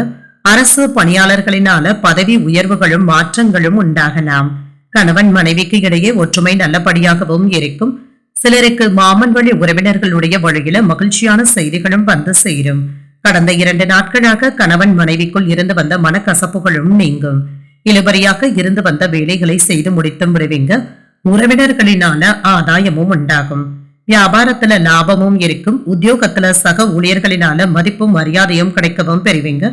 அரசு பணியாளர்களினால பதவி உயர்வுகளும் மாற்றங்களும் உண்டாகலாம். கணவன் மனைவிக்கு இடையே ஒற்றுமை நல்லபடியாகவும் இருக்கும். சிலருக்கு மாமன் வழி உறவினர்களுடைய வழியில மகிழ்ச்சியான செய்திகளும் வந்து சேரும். கடந்த 2 நாட்களாக கணவன் மனைவிக்குள் இருந்து வந்த மனக்கசப்புகளும் நீங்கும். இழுபறியாக இருந்து வந்த வேலைகளை செய்து முடித்தும் விடுவீங்க. உறவினர்களினால ஆதாயமும் உண்டாகும். வியாபாரத்துல லாபமும் இருக்கும். உத்தியோகத்துல சக ஊழியர்களினால மதிப்பும் மரியாதையும் கிடைக்கவும் பெறுவீங்க.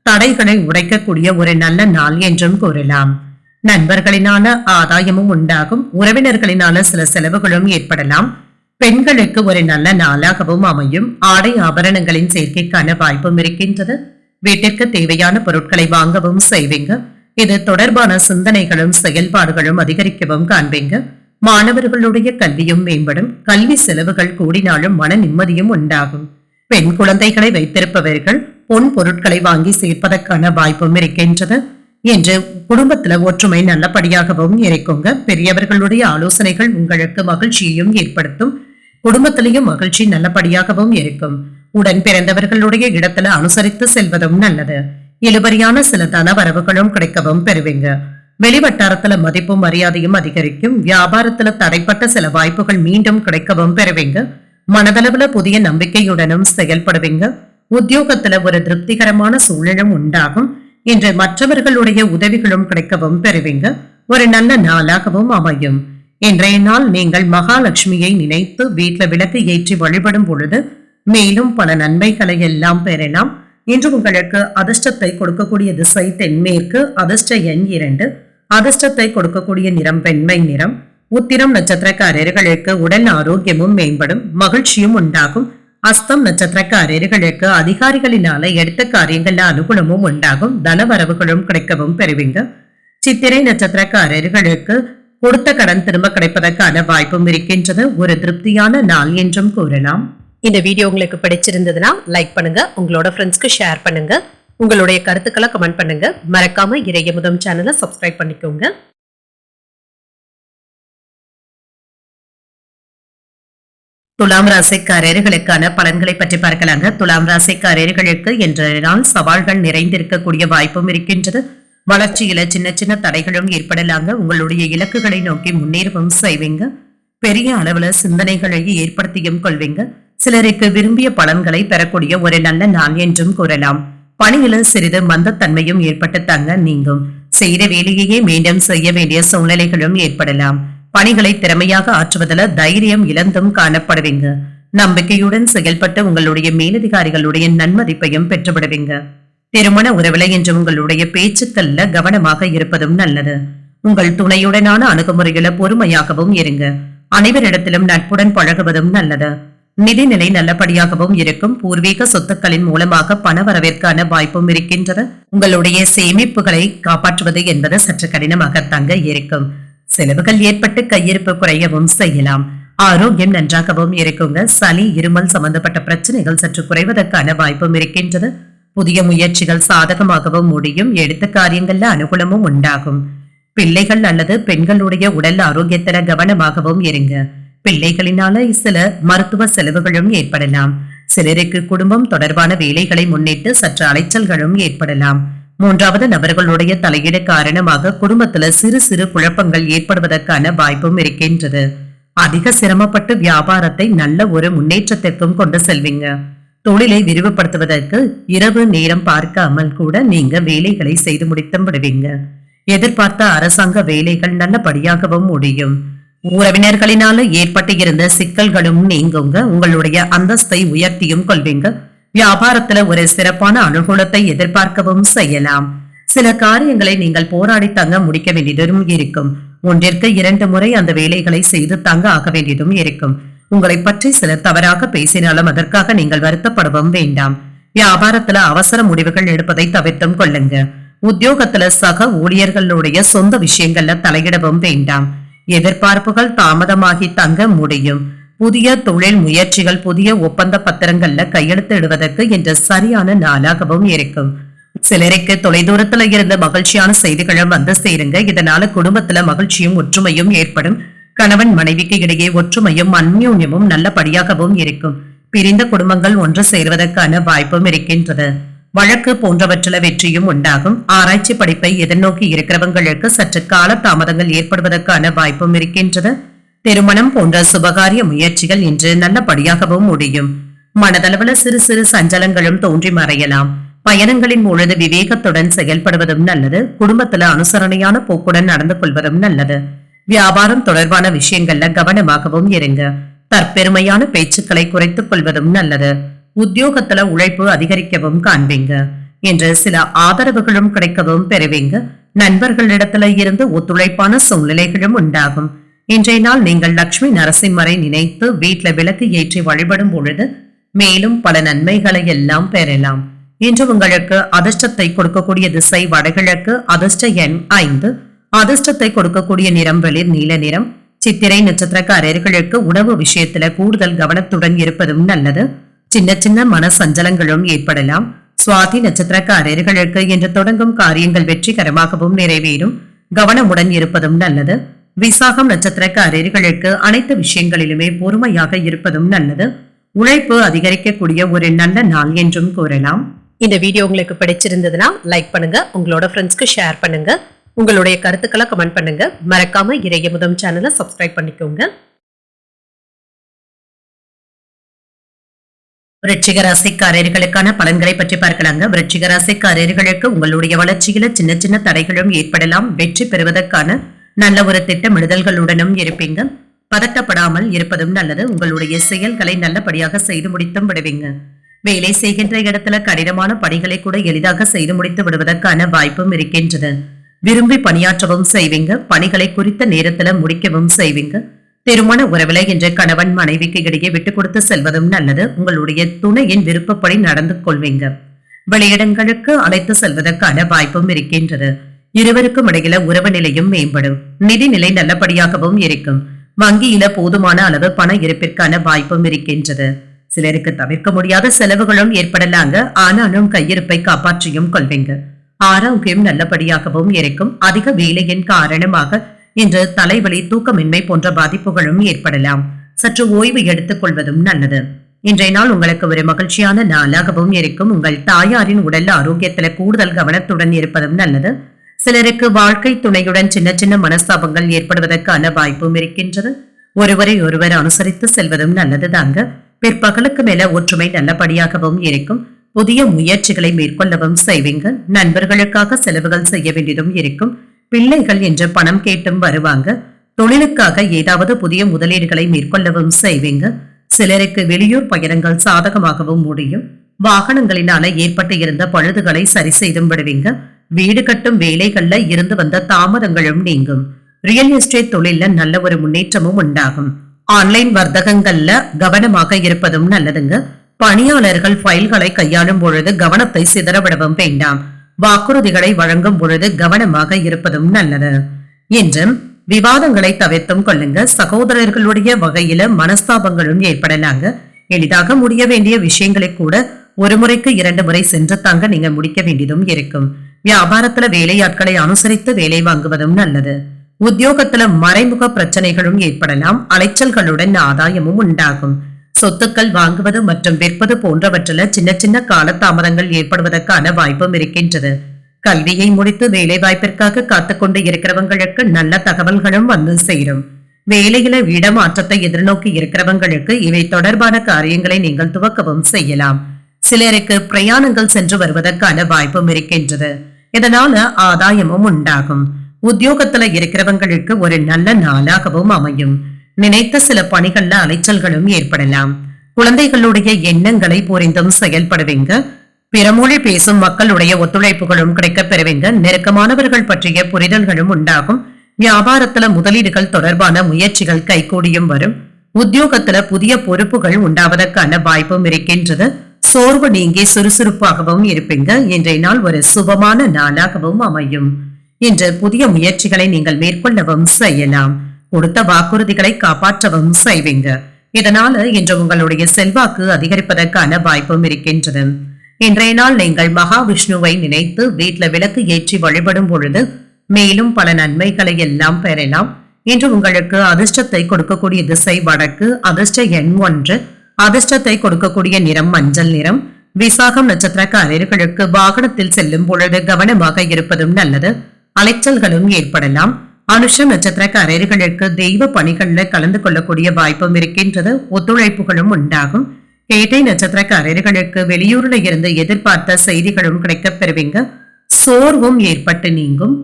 தடைகளை உடைக்கக்கூடிய ஒரு நல்ல நாள் என்றும் கூறலாம். நண்பர்களினால ஆதாயமும் உண்டாகும். உறவினர்களினால சில செலவுகளும் ஏற்படலாம். பெண்களுக்கு ஒரு நல்ல நாளாகவும் அமையும். ஆடை ஆபரணங்களின் சேர்க்கைக்கான வாய்ப்பும் இருக்கின்றது. வீட்டிற்கு தேவையான பொருட்களை வாங்கவும் செய்வீங்க. இது தொடர்பான சிந்தனைகளும் செயல்பாடுகளும் அதிகரிக்கவும் காண்பீங்க. மாணவர்களுடைய கல்வியும் மேம்படும். கல்வி செலவுகள் கூடினாலும் மன நிம்மதியும் உண்டாகும். பெண் குழந்தைகளை வைத்திருப்பவர்கள் பொன் பொருட்களை வாங்கி சேர்ப்பதற்கான வாய்ப்பும் இருக்கின்றது. என்று குடும்பத்துல ஒற்றுமை நல்லபடியாகவும் இருக்குங்க. பெரியவர்களுடைய ஆலோசனைகள் உங்களுக்கு மகிழ்ச்சியையும் ஏற்படுத்தும். குடும்பத்திலையும் மகிழ்ச்சி நல்லபடியாகவும் இருக்கும். உடன் பிறந்தவர்களுடைய இடத்துல அனுசரித்து செல்வதும் நல்லது. இழுபறியான சில தன வரவுகளும் கிடைக்கவும் பெறுவீங்க. வெளிவட்டாரத்துல மதிப்பும் மரியாதையும் அதிகரிக்கும். வியாபாரத்துல தடைப்பட்ட சில வாய்ப்புகள் மீண்டும் கிடைக்கவும் பெறுவீங்க. மனதளவுல புதிய நம்பிக்கையுடனும் செயல்படுவீங்க. உத்தியோகத்துல ஒரு திருப்திகரமான சூழலும் உண்டாகும். இன்று மற்றவர்களுடைய உதவிகளும் கிடைக்கவும் பெறுவீங்க. ஒரு நல்ல நாளாகவும் அமையும். இன்றைய நாள் நீங்கள் மகாலட்சுமியை நினைத்து வீட்டுல விளக்கு ஏற்றி வழிபடும் பொழுது மேலும் பல நன்மைகளை எல்லாம் பெறலாம். இன்று உங்களுக்கு அதிர்ஷ்டத்தை கொடுக்கக்கூடிய திசை தென்மேற்கு. அதிர்ஷ்ட எண் 2. அதிர்ஷ்டத்தை கொடுக்கக்கூடிய நிறம் வெண்மை நிறம். உத்திரம் நட்சத்திரக்காரர்களுக்கு உடல் ஆரோக்கியமும் மேம்படும், மகிழ்ச்சியும் உண்டாகும். அஸ்தம் நட்சத்திரக்காரர்களுக்கு அதிகாரிகளினால எடுத்த காரியங்கள்ல அனுகூலமும் உண்டாகும், தனவரவுகளும் கிடைக்கவும் பெறுவீங்க. சித்திரை நட்சத்திரக்காரர்களுக்கு கொடுத்த கடன் திரும்ப கிடைப்பதற்கான வாய்ப்பும் இருக்கின்றது. ஒரு திருப்தியான நாள் என்றும் கூறலாம். இந்த வீடியோ உங்களுக்கு பிடிச்சிருந்ததுன்னா லைக் பண்ணுங்க, உங்களோட ஃப்ரெண்ட்ஸ்க்கு ஷேர் பண்ணுங்க, உங்களுடைய கருத்துக்களை கமெண்ட் பண்ணுங்க. மறக்காம இறையமுதம் சேனலை சப்ஸ்கிரைப் பண்ணிக்கோங்க. துலாம் ராசிக்காரர்களுக்கான பலன்களை பற்றி பார்க்கலாங்க. துலாம் ராசிக்காரர்களுக்கு இன்றைய நாள் சவால்கள் நிறைந்திருக்கக்கூடிய வாய்ப்பும் இருக்கின்றது. வளர்ச்சியில சின்ன சின்ன தடைகளும் ஏற்படலாங்க. உங்களுடைய இலக்குகளை நோக்கி முன்னேறவும் செய்வீங்க. பெரிய அளவுல சிந்தனைகளை ஏற்படுத்தியும் கொள்வீங்க. சிலருக்கு விரும்பிய பலன்களை பெறக்கூடிய ஒரு நல்ல நாள் என்றும் கூறலாம். பணியில சிறிது மந்தத்தன்மையும் ஏற்பட்டு தாங்க நீங்கும். செய்த வேலையையே மீண்டும் செய்ய வேண்டிய சூழ்நிலைகளும் ஏற்படலாம். பணிகளை திறமையாக ஆற்றுவதில் தைரியம் இழந்தும் காணப்படுவீங்க. நம்பிக்கையுடன் செயல்பட்டு உங்களுடைய மேலதிகாரிகளுடைய நன்மதிப்பையும் பெற்றுவிடுவீங்க. திருமண உறவுல என்று உங்களுடைய பேச்சுக்கள்ல கவனமாக இருப்பதும் நல்லது. உங்கள் துணையுடனான அணுகுமுறைகளை பொறுமையாகவும் இருங்க. அனைவரிடத்திலும் நட்புடன் பழகுவதும் நல்லது. நிதிநிலை நல்லபடியாகவும் இருக்கும். பூர்வீக சொத்துக்களின் மூலமாக பண வரவிற்கான வாய்ப்பும் இருக்கின்றது. உங்களுடைய சேமிப்புகளை காப்பாற்றுவது என்பது சற்று கடினமாகத்தாங்க இருக்கும். செலவுகள் ஏற்பட்டு கையிருப்பு குறையவும் செய்யலாம். ஆரோக்கியம் நன்றாகவும் இருக்குங்க. சளி இருமல் சம்பந்தப்பட்ட பிரச்சனைகள் சற்று குறைவதற்கான வாய்ப்பும் இருக்கின்றது. புதிய முயற்சிகள் சாதகமாகவும் முடியும். எடுத்த காரியங்கள்ல அனுகூலமும் உண்டாகும். பிள்ளைகள் அல்லது பெண்களுடைய உடல் ஆரோக்கியத்தில கவனமாகவும் இருங்க. பிள்ளைகளினால சில மருத்துவ செலவுகளும் ஏற்படலாம். சிலருக்கு குடும்பம் தொடர்பான வேலைகளை முன்னிட்டு சற்று அலைச்சல்களும் ஏற்படலாம். மூன்றாவது நபர்களுடைய தலையீடு காரணமாக குடும்பத்துல சிறு சிறு குழப்பங்கள் ஏற்படுவதற்கான வாய்ப்பும் இருக்கின்றது. அதிக சிரமப்பட்டு வியாபாரத்தை நல்ல ஒரு முன்னேற்றத்திற்கும் கொண்டு செல்வீங்க. தொழிலை விரிவுபடுத்துவதற்கு இரவு நேரம் பார்க்காமல் கூட நீங்க வேலைகளை செய்து முடித்து விடுவீங்க. எதிர்பார்த்த அரசாங்க வேலைகள் நல்லபடியாகவும் முடியும். உறவினர்களினால ஏற்பட்டு இருந்த சிக்கல்களும் நீங்குங்க. உங்களுடைய அந்தஸ்தை உயர்த்தியும் கொள்வீங்க. வியாபாரத்துல ஒரு சிறப்பான அனுகூலத்தை எதிர்பார்க்கவும் செய்யலாம். சில காரியங்களை நீங்கள் போராடி தங்க முடிக்க வேண்டியதும் இருக்கும். ஒன்றிற்கு 2 முறை அந்த வேலைகளை செய்து தங்க ஆக வேண்டியதும் இருக்கும். உங்களை பற்றி சிலர் தவறாக பேசினாலும் அதற்காக நீங்கள் வருத்தப்படவும் வேண்டாம். வியாபாரத்துல அவசர முடிவுகள் எடுப்பதை தவிர்த்தும் கொள்ளுங்க. உத்தியோகத்துல சக ஊழியர்களுடைய சொந்த விஷயங்கள்ல தலையிடவும் வேண்டாம். எதிர்பார்ப்புகள் தாமதமாகி தங்க முடியும். புதிய தொழில் முயற்சிகள் புதிய ஒப்பந்த பத்திரங்கள்ல கையெழுத்து இடுவதற்கு இன்று சரியான நாளாகவும் இருக்கும். சிலருக்கு தொலைதூரத்துல இருந்த மகிழ்ச்சியான செய்திகளும் வந்து சேருங்க. இதனால குடும்பத்துல மகிழ்ச்சியும் ஒற்றுமையும் ஏற்படும். கணவன் மனைவிக்கு இடையே ஒற்றுமையும் அந்யோன்யமும் நல்லபடியாகவும் இருக்கும். பிரிந்த குடும்பங்கள் ஒன்று சேர்வதற்கான வாய்ப்பும் இருக்கின்றது. வழக்கு போன்றவற்றில வெற்றியும் உண்டாகும். ஆராய்ச்சி படிப்பை எதிர்நோக்கி இருக்கிறவங்களுக்கு சற்று கால தாமதங்கள் ஏற்படுவதற்கான வாய்ப்பும் இருக்கின்றது. திருமணம் போன்ற சுபகாரிய முயற்சிகள் இன்று நல்லபடியாகவும் முடியும். மனதளவுல சிறு சிறு சஞ்சலங்களும் தோன்றி மறையலாம். பயணங்களின் பொழுது விவேகத்துடன் செயல்படுவதும் நல்லது. குடும்பத்துல அனுசரணையான போக்குடன் நடந்து கொள்வதும் நல்லது. வியாபாரம் தொடர்பான விஷயங்கள்ல கவனமாகவும் இருங்க. தற்பெருமையான பேச்சுக்களை குறைத்துக் கொள்வதும் நல்லது. உத்தியோகத்துல உழைப்பு அதிகரிக்கவும் காண்பீங்க. என்று சில ஆதரவுகளும் கிடைக்கவும் பெறுவீங்க. நண்பர்களிடத்துல இருந்து ஒத்துழைப்பான சூழ்நிலைகளும் உண்டாகும். இன்றைய நாள் நீங்கள் லட்சுமி நரசிம்மரை நினைத்து வீட்டுல விளக்கு ஏற்றி வழிபடும் பொழுது மேலும் பல நன்மைகளை எல்லாம் பெறலாம். இன்று உங்களுக்கு அதிர்ஷ்டத்தை கொடுக்கக்கூடிய திசை வடகிழக்கு. அதிர்ஷ்ட எண் 5. அதிர்ஷ்டத்தை கொடுக்கக்கூடிய நிறம் வெளிர் நீல நிறம். சித்திரை நட்சத்திரக்காரர்களுக்கு உணவு விஷயத்துல கூடுதல் கவனத்துடன் இருப்பதும் நல்லது. சின்ன சின்ன மன சஞ்சலங்களும் ஏற்படலாம். சுவாதி நட்சத்திரக்காரர்களுக்கு என்று தொடங்கும் காரியங்கள் வெற்றிகரமாகவும் நிறைவேறும். கவனமுடன் இருப்பதும் நல்லது. விசாகம் நட்சத்திரக்காரர்களுக்கு அனைத்து விஷயங்களிலுமே பொறுமையாக இருப்பதும் நல்லது. உழைப்பு அதிகரிக்கக்கூடிய ஒரு நல்ல நாள் என்றும் கூறலாம். இந்த வீடியோ உங்களுக்கு பிடிச்சிருந்ததுன்னா லைக் பண்ணுங்க, உங்களோட ஃப்ரெண்ட்ஸ்க்கு ஷேர் பண்ணுங்க, உங்களுடைய கருத்துக்களை கமெண்ட் பண்ணுங்க. மறக்காம இறையமுதம் சேனலை சப்ஸ்கிரைப் பண்ணிக்கோங்க. விருச்சிக ராசிக்காரர்களுக்கான பலன்களை பற்றி பார்க்கலாங்க. விருச்சிக ராசிக்காரர்களுக்கு உங்களுடைய வளர்ச்சியில சின்ன சின்ன தடைகளும் ஏற்படலாம். வெற்றி பெறுவதற்கான நல்ல ஒரு திட்டமிடுதல்களுடனும் இருப்பீங்க. பதட்டப்படாமல் இருப்பதும் நல்லது. உங்களுடைய செயல்களை நல்லபடியாக செய்து முடித்தும் விடுவீங்க. வேலை செய்கின்ற இடத்துல கடினமான பணிகளை கூட எளிதாக செய்து முடித்து விடுவதற்கான வாய்ப்பும் இருக்கின்றது. விரும்பி பணியாற்றவும் செய்வீங்க. பணிகளை குறித்த நேரத்துல முடிக்கவும் செய்வீங்க. திருமண உறவில இன்று கணவன் மனைவிக்கு இடையே விட்டு கொடுத்து செல்வதும் நல்லது. உங்களுடைய துணையின் விருப்பப்படி நடந்து கொள்வீங்க. வெளியிடங்களுக்கு அழைத்து செல்வதற்கான வாய்ப்பும் இருக்கின்றது. இருவருக்கும் இடையில உறவு நிலையும் மேம்படும். நிதிநிலை நல்லபடியாகவும் இருக்கும். வங்கியில போதுமான அளவு பண இருப்பிற்கான வாய்ப்பும் இருக்கின்றது. சிலருக்கு தவிர்க்க முடியாத செலவுகளும் ஏற்படலாங்க. ஆனாலும் கையிருப்பை காப்பாற்றியும் கொள்வீங்க. ஆரோக்கியம் நல்லபடியாகவும் இருக்கும். அதிக வேலையின் காரணமாக இன்று தலைவலி, தூக்கமின்மை போன்ற பாதிப்புகளும் ஏற்படலாம். சற்று ஓய்வு எடுத்துக் கொள்வதும் நல்லது. இன்றைய நாள் உங்களுக்கு ஒரு மகிழ்ச்சியான நாளாகவும் இருக்கும். உங்கள் தாயாரின் உடல் ஆரோக்கியத்துல கூடுதல் கவனத்துடன் இருப்பதும் நல்லது. சிலருக்கு வாழ்க்கை துணையுடன் சின்ன சின்ன மனஸ்தாபங்கள் ஏற்படுவதற்கான வாய்ப்பும் இருக்கின்றது. ஒருவரை ஒருவர் அனுசரித்து செல்வதும் நல்லதுதாங்க. பிற்பகலுக்கு மேல ஒற்றுமை நல்லபடியாகவும் இருக்கும். புதிய முயற்சிகளை மேற்கொள்ளவும் செய்வீங்க. நண்பர்களுக்காக செலவுகள் செய்ய வேண்டியதும் இருக்கும். பிள்ளைகள் என்று பணம் கேட்டும் வருவாங்க. தொழிலுக்காக ஏதாவது புதிய முதலீடுகளை மேற்கொள்ளவும் செய்வீங்க. சிலருக்கு வெளியூர் பயணங்கள் சாதகமாகவும் முடியும். வாகனங்களினால ஏற்பட்டு இருந்த பழுதுகளை சரி செய்தும் விடுவீங்க. வீடு கட்டும் வேலைகள்ல இருந்து வந்த தாமதங்களும் நீங்கும். ரியல் எஸ்டேட் தொழில நல்ல ஒரு முன்னேற்றமும் உண்டாகும். ஆன்லைன் வர்த்தகங்கள்ல கவனமாக இருப்பதும் நல்லதுங்க. பணியாளர்கள் ஃபைல்களை கையாளும் பொழுது கவனத்தை சிதறவிடவும் வேண்டாம். வாக்குறுதிகளை வழங்கும் பொழுது கவனமாக இருப்பதும் நல்லது. என்றும் விவாதங்களை தவிர்த்தும் கொள்ளுங்க. சகோதரர்களுடைய வகையில மனஸ்தாபங்களும் ஏற்படலாங்க. எளிதாக முடிய வேண்டிய விஷயங்களை கூட ஒரு முறைக்கு 2 முறை சென்று தாங்க நீங்க முடிக்க வேண்டியதும் இருக்கும். வியாபாரத்துல வேலையாட்களை அனுசரித்து வேலை வாங்குவதும் நல்லது. உத்தியோகத்துல மறைமுக பிரச்சனைகளும் ஏற்படலாம். அலைச்சல்களுடன் ஆதாயமும் உண்டாகும். சொத்துக்கள் வாங்குவது மற்றும் விற்பது போன்றவற்றில சின்ன சின்ன காலதாமதங்கள் ஏற்படுவதற்கான வாய்ப்பும் இருக்கின்றது. கல்வியை முடித்து வேலை வாய்ப்பிற்காக காத்துக்கொண்டு இருக்கிறவங்களுக்கு நல்ல தகவல்களும் வந்து சேரும். வேலையில இடமாற்றத்தை எதிர்நோக்கி இருக்கிறவங்களுக்கு இவை தொடர்பான காரியங்களை நீங்கள் துவக்கவும் செய்யலாம். சிலருக்கு பிரயாணங்கள் சென்று வருவதற்கான வாய்ப்பும் இருக்கின்றது. இதனால ஆதாயமும் உண்டாகும். உத்தியோகத்துல இருக்கிறவங்களுக்கு ஒரு நல்ல நாளாகவும் அமையும். நினைத்த சில பணிகள்ல அலைச்சல்களும் ஏற்படலாம். குழந்தைகளுடைய எண்ணங்களை புரிந்தும் செயல்படுவீங்க. பிறமொழி பேசும் மக்களுடைய ஒத்துழைப்புகளும் கிடைக்கப் பெறுவீங்க. நெருக்கமானவர்கள் பற்றிய புரிதல்களும் உண்டாகும். வியாபாரத்துல முதலீடுகள் தொடர்பான முயற்சிகள் கைகூடியும் வரும். உத்தியோகத்துல புதிய பொறுப்புகள் உண்டாவதற்கான வாய்ப்பும் இருக்கின்றது. சோர்வு நீங்கி சுறுசுறுப்பாகவும் இருப்பீங்க. இன்றைய நாள் ஒரு சுபமான நாளாகவும் அமையும். இன்று புதிய முயற்சிகளை நீங்கள் மேற்கொள்ளவும் செய்யலாம். கொடுத்த வாக்குறுதிகளை காப்பாற்றவும் செய்வீங்க. இதனால இன்று உங்களுடைய செல்வாக்கு அதிகரிப்பதற்கான வாய்ப்பும் இருக்கின்றது. இன்றைய நாள் நீங்கள் மகாவிஷ்ணுவை நினைத்து வீட்டுல விளக்கு ஏற்றி வழிபடும் பொழுது மேலும் பல நன்மைகளை எல்லாம் பெறலாம். இன்று உங்களுக்கு அதிர்ஷ்டத்தை கொடுக்கக்கூடிய திசை வடக்கு. அதிர்ஷ்ட எண் 1. அதிர்ஷ்டத்தை கொடுக்கக்கூடிய நிறம் மஞ்சள் நிறம். விசாகம் நட்சத்திரக்காரர்களுக்கு வாகனத்தில் செல்லும் பொழுது கவனமாக இருப்பதும் நல்லது. அலைச்சல்களும் ஏற்படலாம். அனுஷம் நட்சத்திரக்காரர்களுக்கு தெய்வ பணிகள்ல கலந்து கொள்ளக்கூடிய வாய்ப்பும் இருக்கின்றது. ஒத்துழைப்புகளும் உண்டாகும். கேட்டை நட்சத்திரக்காரர்களுக்கு வெளியூர்ல இருந்து எதிர்பார்த்த செய்திகளும் கிடைக்கப் பெறுவீங்க. சோர்வும் ஏற்பட்டு நீங்கும்.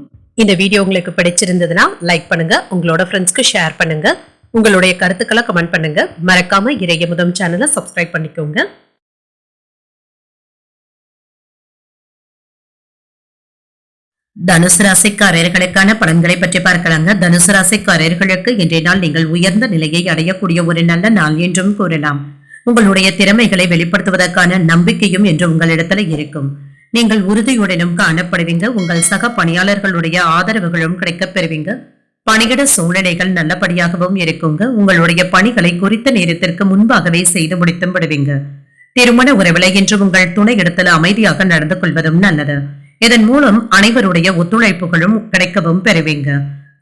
இந்த வீடியோ உங்களுக்கு பிடிச்சிருந்ததுன்னா லைக் பண்ணுங்க. உங்களோட ஃப்ரெண்ட்ஸ்க்கு ஷேர் பண்ணுங்க. உங்களுடைய கருத்துக்களை கமெண்ட் பண்ணுங்க. மறக்காம இறையமுதம் சேனலை சப்ஸ்கிரைப் பண்ணிக்கோங்க. தனுசு ராசிக்காரர்களுக்கான பலன்களை பற்றி பார்க்கலாங்க. தனுசு ராசிக்காரர்களுக்கு இன்றைய நாள் நீங்கள் உயர்ந்த நிலையை அடையக்கூடிய ஒரு நல்ல நாள் என்றும் கூறலாம். உங்களுடைய திறமைகளை வெளிப்படுத்துவதற்கான நம்பிக்கையும் என்று உங்களிடத்துல இருக்கும். நீங்கள் உறுதியுடனும் காணப்படுவீங்க. உங்கள் சக பணியாளர்களுடைய ஆதரவுகளும் கிடைக்கப் பெறுவீங்க. பணியிட சூழ்நிலைகள் நல்லபடியாகவும் இருக்குங்க. உங்களுடைய பணிகளை குறித்த நேரத்திற்கு முன்பாகவே செய்து முடித்தும் விடுவீங்க. திருமண உறவில இன்று உங்கள் துணை இடத்துல அமைதியாக நடந்து கொள்வதும் நல்லது. இதன் மூலம் அனைவருடைய ஒத்துழைப்புகளும் கிடைக்கவும் பெறுவீங்க.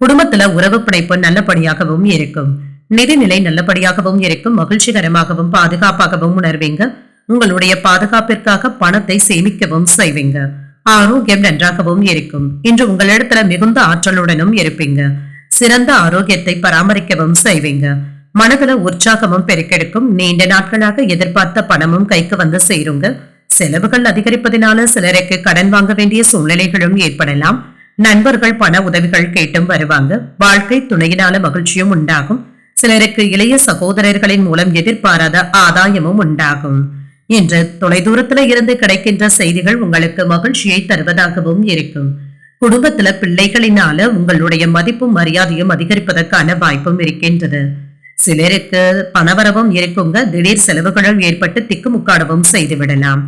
குடும்பத்துல உறவு பிணைப்பு நல்லபடியாகவும் இருக்கும். நிதிநிலை நல்லபடியாகவும் இருக்கும். மகிழ்ச்சிகரமாகவும் பாதுகாப்பாகவும் உணர்வீங்க. உங்களுடைய பாதுகாப்பிற்காக பணத்தை சேமிக்கவும் செய்வீங்க. ஆரோக்கியம் நன்றாகவும் இருக்கும். இன்று உங்களிடத்துல மிகுந்த ஆற்றலுடனும் இருப்பீங்க. சிறந்த ஆரோக்கியத்தை பராமரிக்கவும் செய்வீங்க. மனதுல உற்சாகமும் பெருக்கெடுக்கும். நீண்ட நாட்களாக எதிர்பார்த்த பணமும் கைக்கு வந்து சேருங்க. செலவுகள் அதிகரிப்பதனால சிலருக்கு கடன் வாங்க வேண்டிய சூழ்நிலைகளும் ஏற்படலாம். நண்பர்கள் பண உதவிகள் கேட்டும் வருவாங்க. வாழ்க்கை துணையினால மகிழ்ச்சியும் உண்டாகும். சிலருக்கு இளைய சகோதரர்களின் மூலம் எதிர்பாராத ஆதாயமும் உண்டாகும். இன்று தொலைதூரத்துல இருந்து கிடைக்கின்ற செய்திகள் உங்களுக்கு மகிழ்ச்சியை தருவதாகவும் இருக்கும். குடும்பத்துல பிள்ளைகளினால உங்களுடைய மதிப்பும் மரியாதையும் அதிகரிப்பதற்கான வாய்ப்பும் இருக்கின்றது. சிலருக்கு பணவரவும் இருக்குங்க. திடீர் செலவுகளும் ஏற்பட்டு திக்குமுக்காடவும் செய்துவிடலாம்.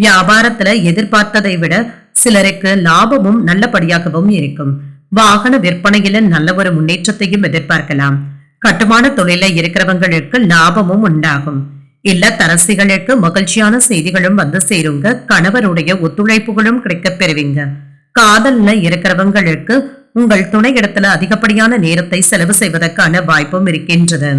வியாபாரத்துல எதிர்பார்த்ததை விட சிலருக்கு லாபமும் நல்லபடியாகவும் இருக்கும். வாகன விற்பனையில நல்ல ஒரு முன்னேற்றத்தையும் எதிர்பார்க்கலாம். கட்டுமான தொழில இருக்கிறவங்களுக்கு லாபமும் உண்டாகும். இல்லத்தரசிகளுக்கு மகிழ்ச்சியான செய்திகளும் வந்து சேருங்க. கணவருடைய ஒத்துழைப்புகளும் கிடைக்க பெறுவீங்க. காதல்ல இருக்கிறவங்களுக்கு உங்கள் துணை இடத்துல அதிகப்படியான நேரத்தை செலவு செய்வதற்கான வாய்ப்பும் இருக்கின்றது.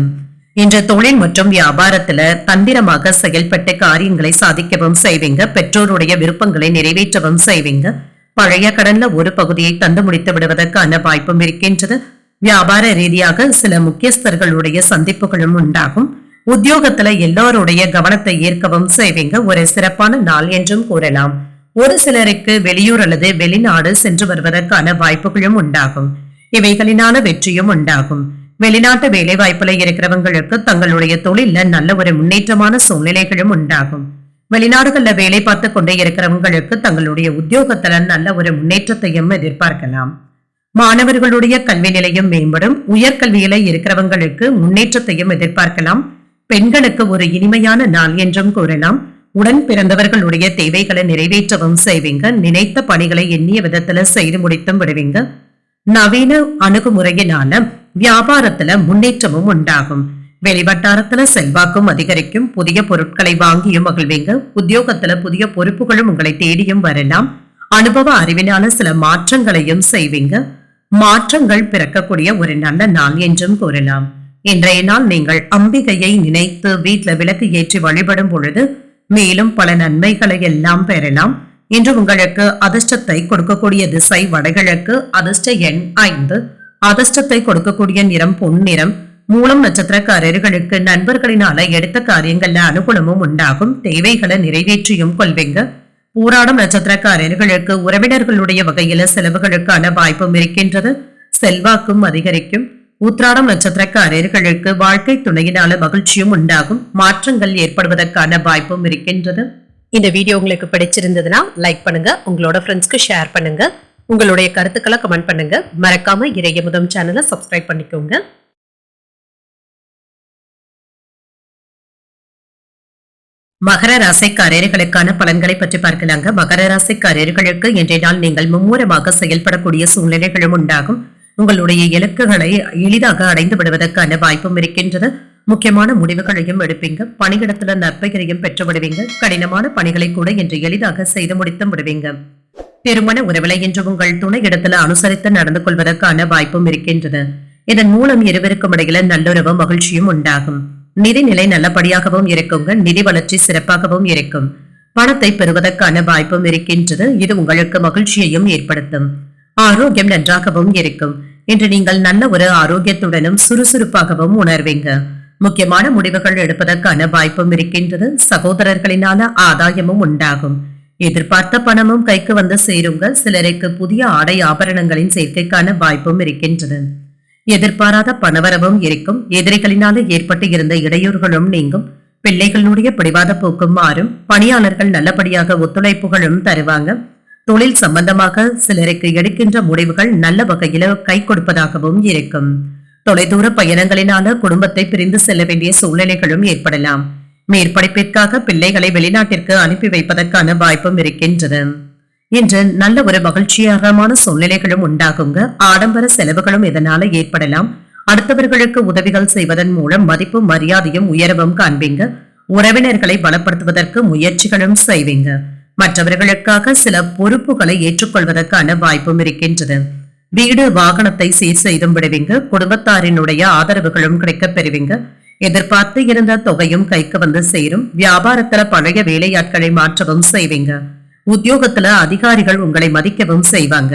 இன்று தொழில் மற்றும் வியாபாரத்துல தந்திரமாக செயல்பட்ட காரியங்களை சாதிக்கவும் செய்வீங்க. பெற்றோருடைய விருப்பங்களை நிறைவேற்றவும் செய்வீங்க. பழைய கடன்ல ஒரு பகுதியை தந்து முடித்து விடுவதற்கான வாய்ப்பும் இருக்கின்றது. வியாபார ரீதியாக சில முக்கியஸ்தர்களுடைய சந்திப்புகளும் உண்டாகும். உத்தியோகத்துல எல்லோருடைய கவனத்தை ஈர்க்கவும் செய்வீங்க. ஒரு சிறப்பான நாள் என்றும் கூறலாம். ஒரு சிலருக்கு வெளியூர் அல்லது வெளிநாடு சென்று வருவதற்கான வாய்ப்புகளும் உண்டாகும். இவைகளினால வெற்றியும் உண்டாகும். வெளிநாட்டு வேலை வாய்ப்புல இருக்கிறவங்களுக்கு தங்களுடைய தொழில நல்ல ஒரு முன்னேற்றமான சூழ்நிலைகளும் உண்டாகும். வெளிநாடுகள்ல வேலை பார்த்து கொண்டே இருக்கிறவங்களுக்கு தங்களுடைய உத்தியோகத்துல நல்ல ஒரு முன்னேற்றத்தையும் எதிர்பார்க்கலாம். மாணவர்களுடைய கல்வி நிலையம் மேம்படும். உயர்கல்வியில இருக்கிறவங்களுக்கு முன்னேற்றத்தையும் எதிர்பார்க்கலாம். பெண்களுக்கு ஒரு இனிமையான நாள் என்றும் கூறலாம். உடன் பிறந்தவர்களுடைய தேவைகளை நிறைவேற்றவும் செய்வீங்க. நினைத்த பணிகளை எண்ணிய விதத்துல செய்து முடித்தும் விடுவீங்க. நவீன அணுகுமுறையினால வியாபாரத்துல முன்னேற்றமும் உண்டாகும். வெளிவட்டாரத்துல செல்வாக்கும் அதிகரிக்கும். புதிய பொருட்களை வாங்கியும் மகிழ்வீங்க. உத்தியோகத்துல புதிய பொறுப்புகளும் உங்களை தேடியும் வரலாம். அனுபவ அறிவினால சில மாற்றங்களையும் செய்வீங்க. மாற்றங்கள் பிறக்கக்கூடிய ஒரு நல்ல நாள் என்றும் கூறலாம். இன்றைய நாள் நீங்கள் அம்பிகையை நினைத்து வீட்டுல விளக்கு ஏற்றி வழிபடும் பொழுது மேலும் பல நன்மைகளை எல்லாம் பெறலாம். இன்று உங்களுக்கு அதிர்ஷ்டத்தை கொடுக்கக்கூடிய திசை வடகிழக்கு. அதிர்ஷ்ட எண் 5. அதிர்ஷ்டத்தை கொடுக்கக்கூடிய நிறம் பொன்னிறம். மூலம் நட்சத்திரக்காரர்களுக்கு நண்பர்களினால எடுத்த காரியங்கள்ல அனுகூலமும் உண்டாகும். தேவைகளை நிறைவேற்றியும் கொள்வீங்க. பூராடம் நட்சத்திரக்காரர்களுக்கு உறவினர்களுடைய வகையில செலவுகளுக்கான வாய்ப்பும் இருக்கின்றது. செல்வாக்கும் அதிகரிக்கும். உத்திராடம் நட்சத்திரக்காரர்களுக்கு வாழ்க்கை துணையினால மகிழ்ச்சியும் உண்டாகும். மாற்றங்கள் ஏற்படுவதற்கான வாய்ப்பும் இருக்கின்றது. இந்த வீடியோ உங்களுக்கு பிடிச்சிருந்ததுன்னா லைக் பண்ணுங்க. உங்களோட ஃப்ரெண்ட்ஸ்க்கு ஷேர் பண்ணுங்க. உங்களுடைய கருத்துக்களை கமெண்ட் பண்ணுங்க. மறக்காம இறையமுதம் சேனலை சப்ஸ்கிரைப் பண்ணிக்கோங்க. மகர ராசிக்காரர்களுக்கான பலன்களை பற்றி பார்க்கலாங்க. மகர ராசிக்காரர்களுக்கு இன்றைய நாள் நீங்கள் மும்முரமாக செயல்படக்கூடிய சூழ்நிலைகளும் உண்டாகும். உங்களுடைய இலக்குகளை எளிதாக அடைந்து விடுவதற்கான வாய்ப்பும் இருக்கின்றது. முக்கியமான முடிவுகளையும் எடுப்பீங்க. பணியிடத்துல நற்பெயரையும் பெற்று விடுவீங்க. கடினமான பணிகளை கூட இன்று எளிதாக செய்து முடித்து விடுவீங்க. திருமண உறவிலை இன்று உங்கள் துணை இடத்துல அனுசரித்து நடந்து கொள்வதற்கான வாய்ப்பும் இருக்கின்றது. இதன் மூலம் இருவருக்கும் இடையில நல்லுறவும் மகிழ்ச்சியும் உண்டாகும். நிதிநிலை நல்லபடியாகவும் இருக்குங்க. நிதி வளர்ச்சி சிறப்பாகவும் இருக்கும். பணத்தை பெறுவதற்கான வாய்ப்பும் இருக்கின்றது. இது உங்களுக்கு மகிழ்ச்சியையும் ஏற்படுத்தும். ஆரோக்கியம் நன்றாகவும் இருக்கும். இன்று நீங்கள் நல்ல ஒரு ஆரோக்கியத்துடனும் சுறுசுறுப்பாகவும் உணர்வீங்க. முக்கியமான முடிவுகள் எடுப்பதற்கான வாய்ப்பும் இருக்கின்றது. சகோதரர்களினால ஆதாயமும் உண்டாகும். எதிர்பார்த்த பணமும் கைக்கு வந்து சேருங்க. சிலருக்கு புதிய ஆடை ஆபரணங்களின் சேர்க்கைக்கான வாய்ப்பும் இருக்கின்றது. எதிர்பாராத பணவரவும் இருக்கும். எதிரிகளினால ஏற்பட்டு இருந்த இடையூறுகளும் நீங்கும். பிள்ளைகளுடைய பிடிவாத போக்கும் மாறும். பணியாளர்கள் நல்லபடியாக ஒத்துழைப்புகளும் தருவாங்க. தொழில் சம்பந்தமாக சிலருக்கு எடுக்கின்ற முடிவுகள் நல்ல வகையில கை கொடுப்பதாகவும் இருக்கும். தொலைதூர பயணங்களினால குடும்பத்தை பிரிந்து செல்ல வேண்டிய சூழ்நிலைகளும் ஏற்படலாம். மேற்படிப்பிற்காக பிள்ளைகளை வெளிநாட்டிற்கு அனுப்பி வைப்பதற்கான வாய்ப்பும் இருக்கின்றது. இன்று நல்ல ஒரு மகிழ்ச்சிகரமான சூழ்நிலைகளும் உண்டாகுங்க. ஆடம்பர செலவுகளும் இதனால ஏற்படலாம். அடுத்தவர்களுக்கு உதவிகள் செய்வதன் மூலம் மதிப்பும் மரியாதையும் உயரவும் காண்பீங்க. உறவினர்களை பலப்படுத்துவதற்கு முயற்சிகளும் செய்வீங்க. மற்றவர்களுக்காக சில பொறுப்புகளை ஏற்றுக்கொள்வதற்கான வாய்ப்பும் இருக்கின்றது. வீடு வாகனத்தை சீர் செய்தும் விடுவீங்க. குடும்பத்தாரினுடைய ஆதரவுகளும் கிடைக்க பெறுவீங்க. எதிர்பார்த்து இருந்த தொகையும் கைக்கு வந்து சேரும். வியாபாரத்துல பழைய வேலையாட்களை மாற்றவும் செய்வீங்க. உத்தியோகத்துல அதிகாரிகள் உங்களை மதிக்கவும் செய்வாங்க.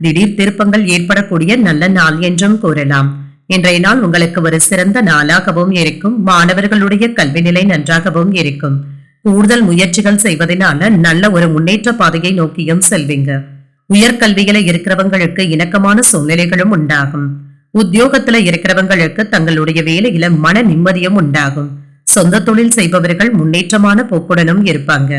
திடீர் திருப்பங்கள் ஏற்படக்கூடிய நல்ல நாள் என்றும் கூறலாம். இன்றைய நாள் உங்களுக்கு ஒரு சிறந்த நாளாகவும் இருக்கும். மாணவர்களுடைய கல்வி நிலை நன்றாகவும் இருக்கும். கூடுதல் முயற்சிகள் செய்வதனால நல்ல ஒரு முன்னேற்ற பாதையை நோக்கியும் செல்வீங்க. உயர்கல்வியில இருக்கிறவங்களுக்கு இணக்கமான சூழ்நிலைகளும் உண்டாகும். உத்தியோகத்துல இருக்கிறவங்களுக்கு தங்களுடைய வேலையில மன நிம்மதியும் உண்டாகும். சொந்த தொழில் செய்பவர்கள் முன்னேற்றமான போக்குடனும் இருப்பாங்க.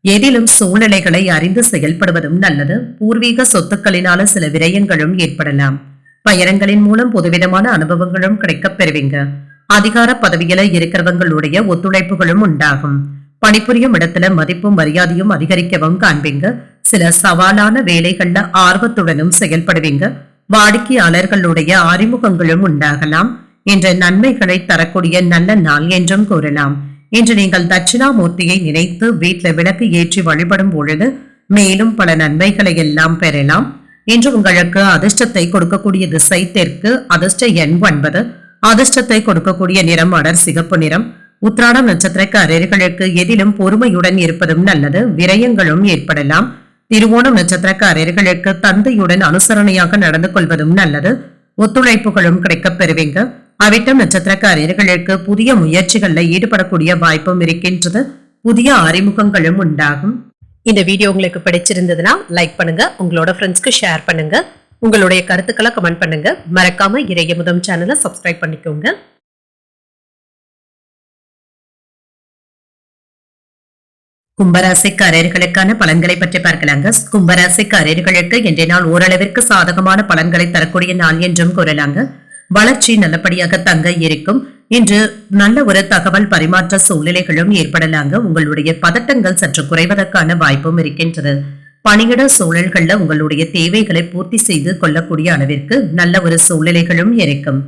எதிலும் சூழ்நிலைகளை அறிந்து செயல்படுவதும் நல்லது. பூர்வீக சொத்துக்களினால சில விரயங்களும் ஏற்படலாம். பயணங்களின் மூலம் புதுவிதமான அனுபவங்களும் கிடைக்கப் பெறுவீங்க. அதிகார பதவியில இருக்கிறவங்களுடைய ஒத்துழைப்புகளும் உண்டாகும். பணிபுரியும் இடத்துல மதிப்பும் மரியாதையும் அதிகரிக்கவும் காண்பீங்க. சில சவாலான வேலைகள்ல ஆர்வத்துடனும் செயல்படுவீங்க. வாடிக்கையாளர்களுடைய அறிமுகங்களும் உண்டாகலாம். என்ற நன்மைகளை தரக்கூடிய நல்ல நாள் என்றும் கூறலாம். இன்று நீங்கள் தட்சிணாமூர்த்தியை நினைத்து வீட்டுல விளக்கு ஏற்றி வழிபடும் பொழுது மேலும் பல நன்மைகளை எல்லாம் பெறலாம். இன்று உங்களுக்கு அதிர்ஷ்டத்தை கொடுக்கக்கூடிய திசை தெற்கு. அதிர்ஷ்ட எண் 9. அதிர்ஷ்டத்தை கொடுக்கக்கூடிய நிறம் அடர் சிகப்பு நிறம். உத்திராடம் நட்சத்திரக்காரர்களுக்கு எதிலும் பொறுமையுடன் இருப்பதும் நல்லது. விரயங்களும் ஏற்படலாம். திருவோணம் நட்சத்திரக்காரர்களுக்கு தந்தையுடன் அனுசரணையாக நடந்து கொள்வதும் நல்லது. ஒத்துழைப்புகளும் கிடைக்கப் பெறுவீங்க. அவிட்டம் நட்சத்திரக்காரர்களுக்கு புதிய முயற்சிகள்ல ஈடுபடக்கூடிய வாய்ப்பும் இருக்கின்றது. புதிய அறிமுகங்களும் உண்டாகும். இந்த வீடியோ உங்களுக்கு பிடிச்சிருந்ததுன்னா லைக் பண்ணுங்க. உங்களோட ஃப்ரெண்ட்ஸ்க்கு ஷேர் பண்ணுங்க. உங்களுடைய கருத்துக்களை கமெண்ட் பண்ணுங்க. மறக்காம இறையமுதம் சேனலை சப்ஸ்கிரைப் பண்ணிக்கோங்க. கும்பராசிக்காரர்களுக்கான பலன்களை பற்றி பார்க்கலாங்க. கும்பராசிக்காரர்களுக்கு இன்றைய நாள் ஓரளவிற்கு சாதகமான பலன்களை தரக்கூடிய நாள் என்றும் கூறலாங்க. வளர்ச்சி நல்லபடியாக தங்க இருக்கும். இன்று நல்ல ஒரு தகவல் பரிமாற்ற சூழ்நிலைகளும் ஏற்படலாங்க. உங்களுடைய பதட்டங்கள் சற்று குறைவதற்கான வாய்ப்பும் இருக்கின்றது. பணியிட சூழல்கள்ல உங்களுடைய தேவைகளை பூர்த்தி செய்து கொள்ளக்கூடிய அளவிற்கு நல்ல ஒரு சூழ்நிலைகளும் இருக்கும்.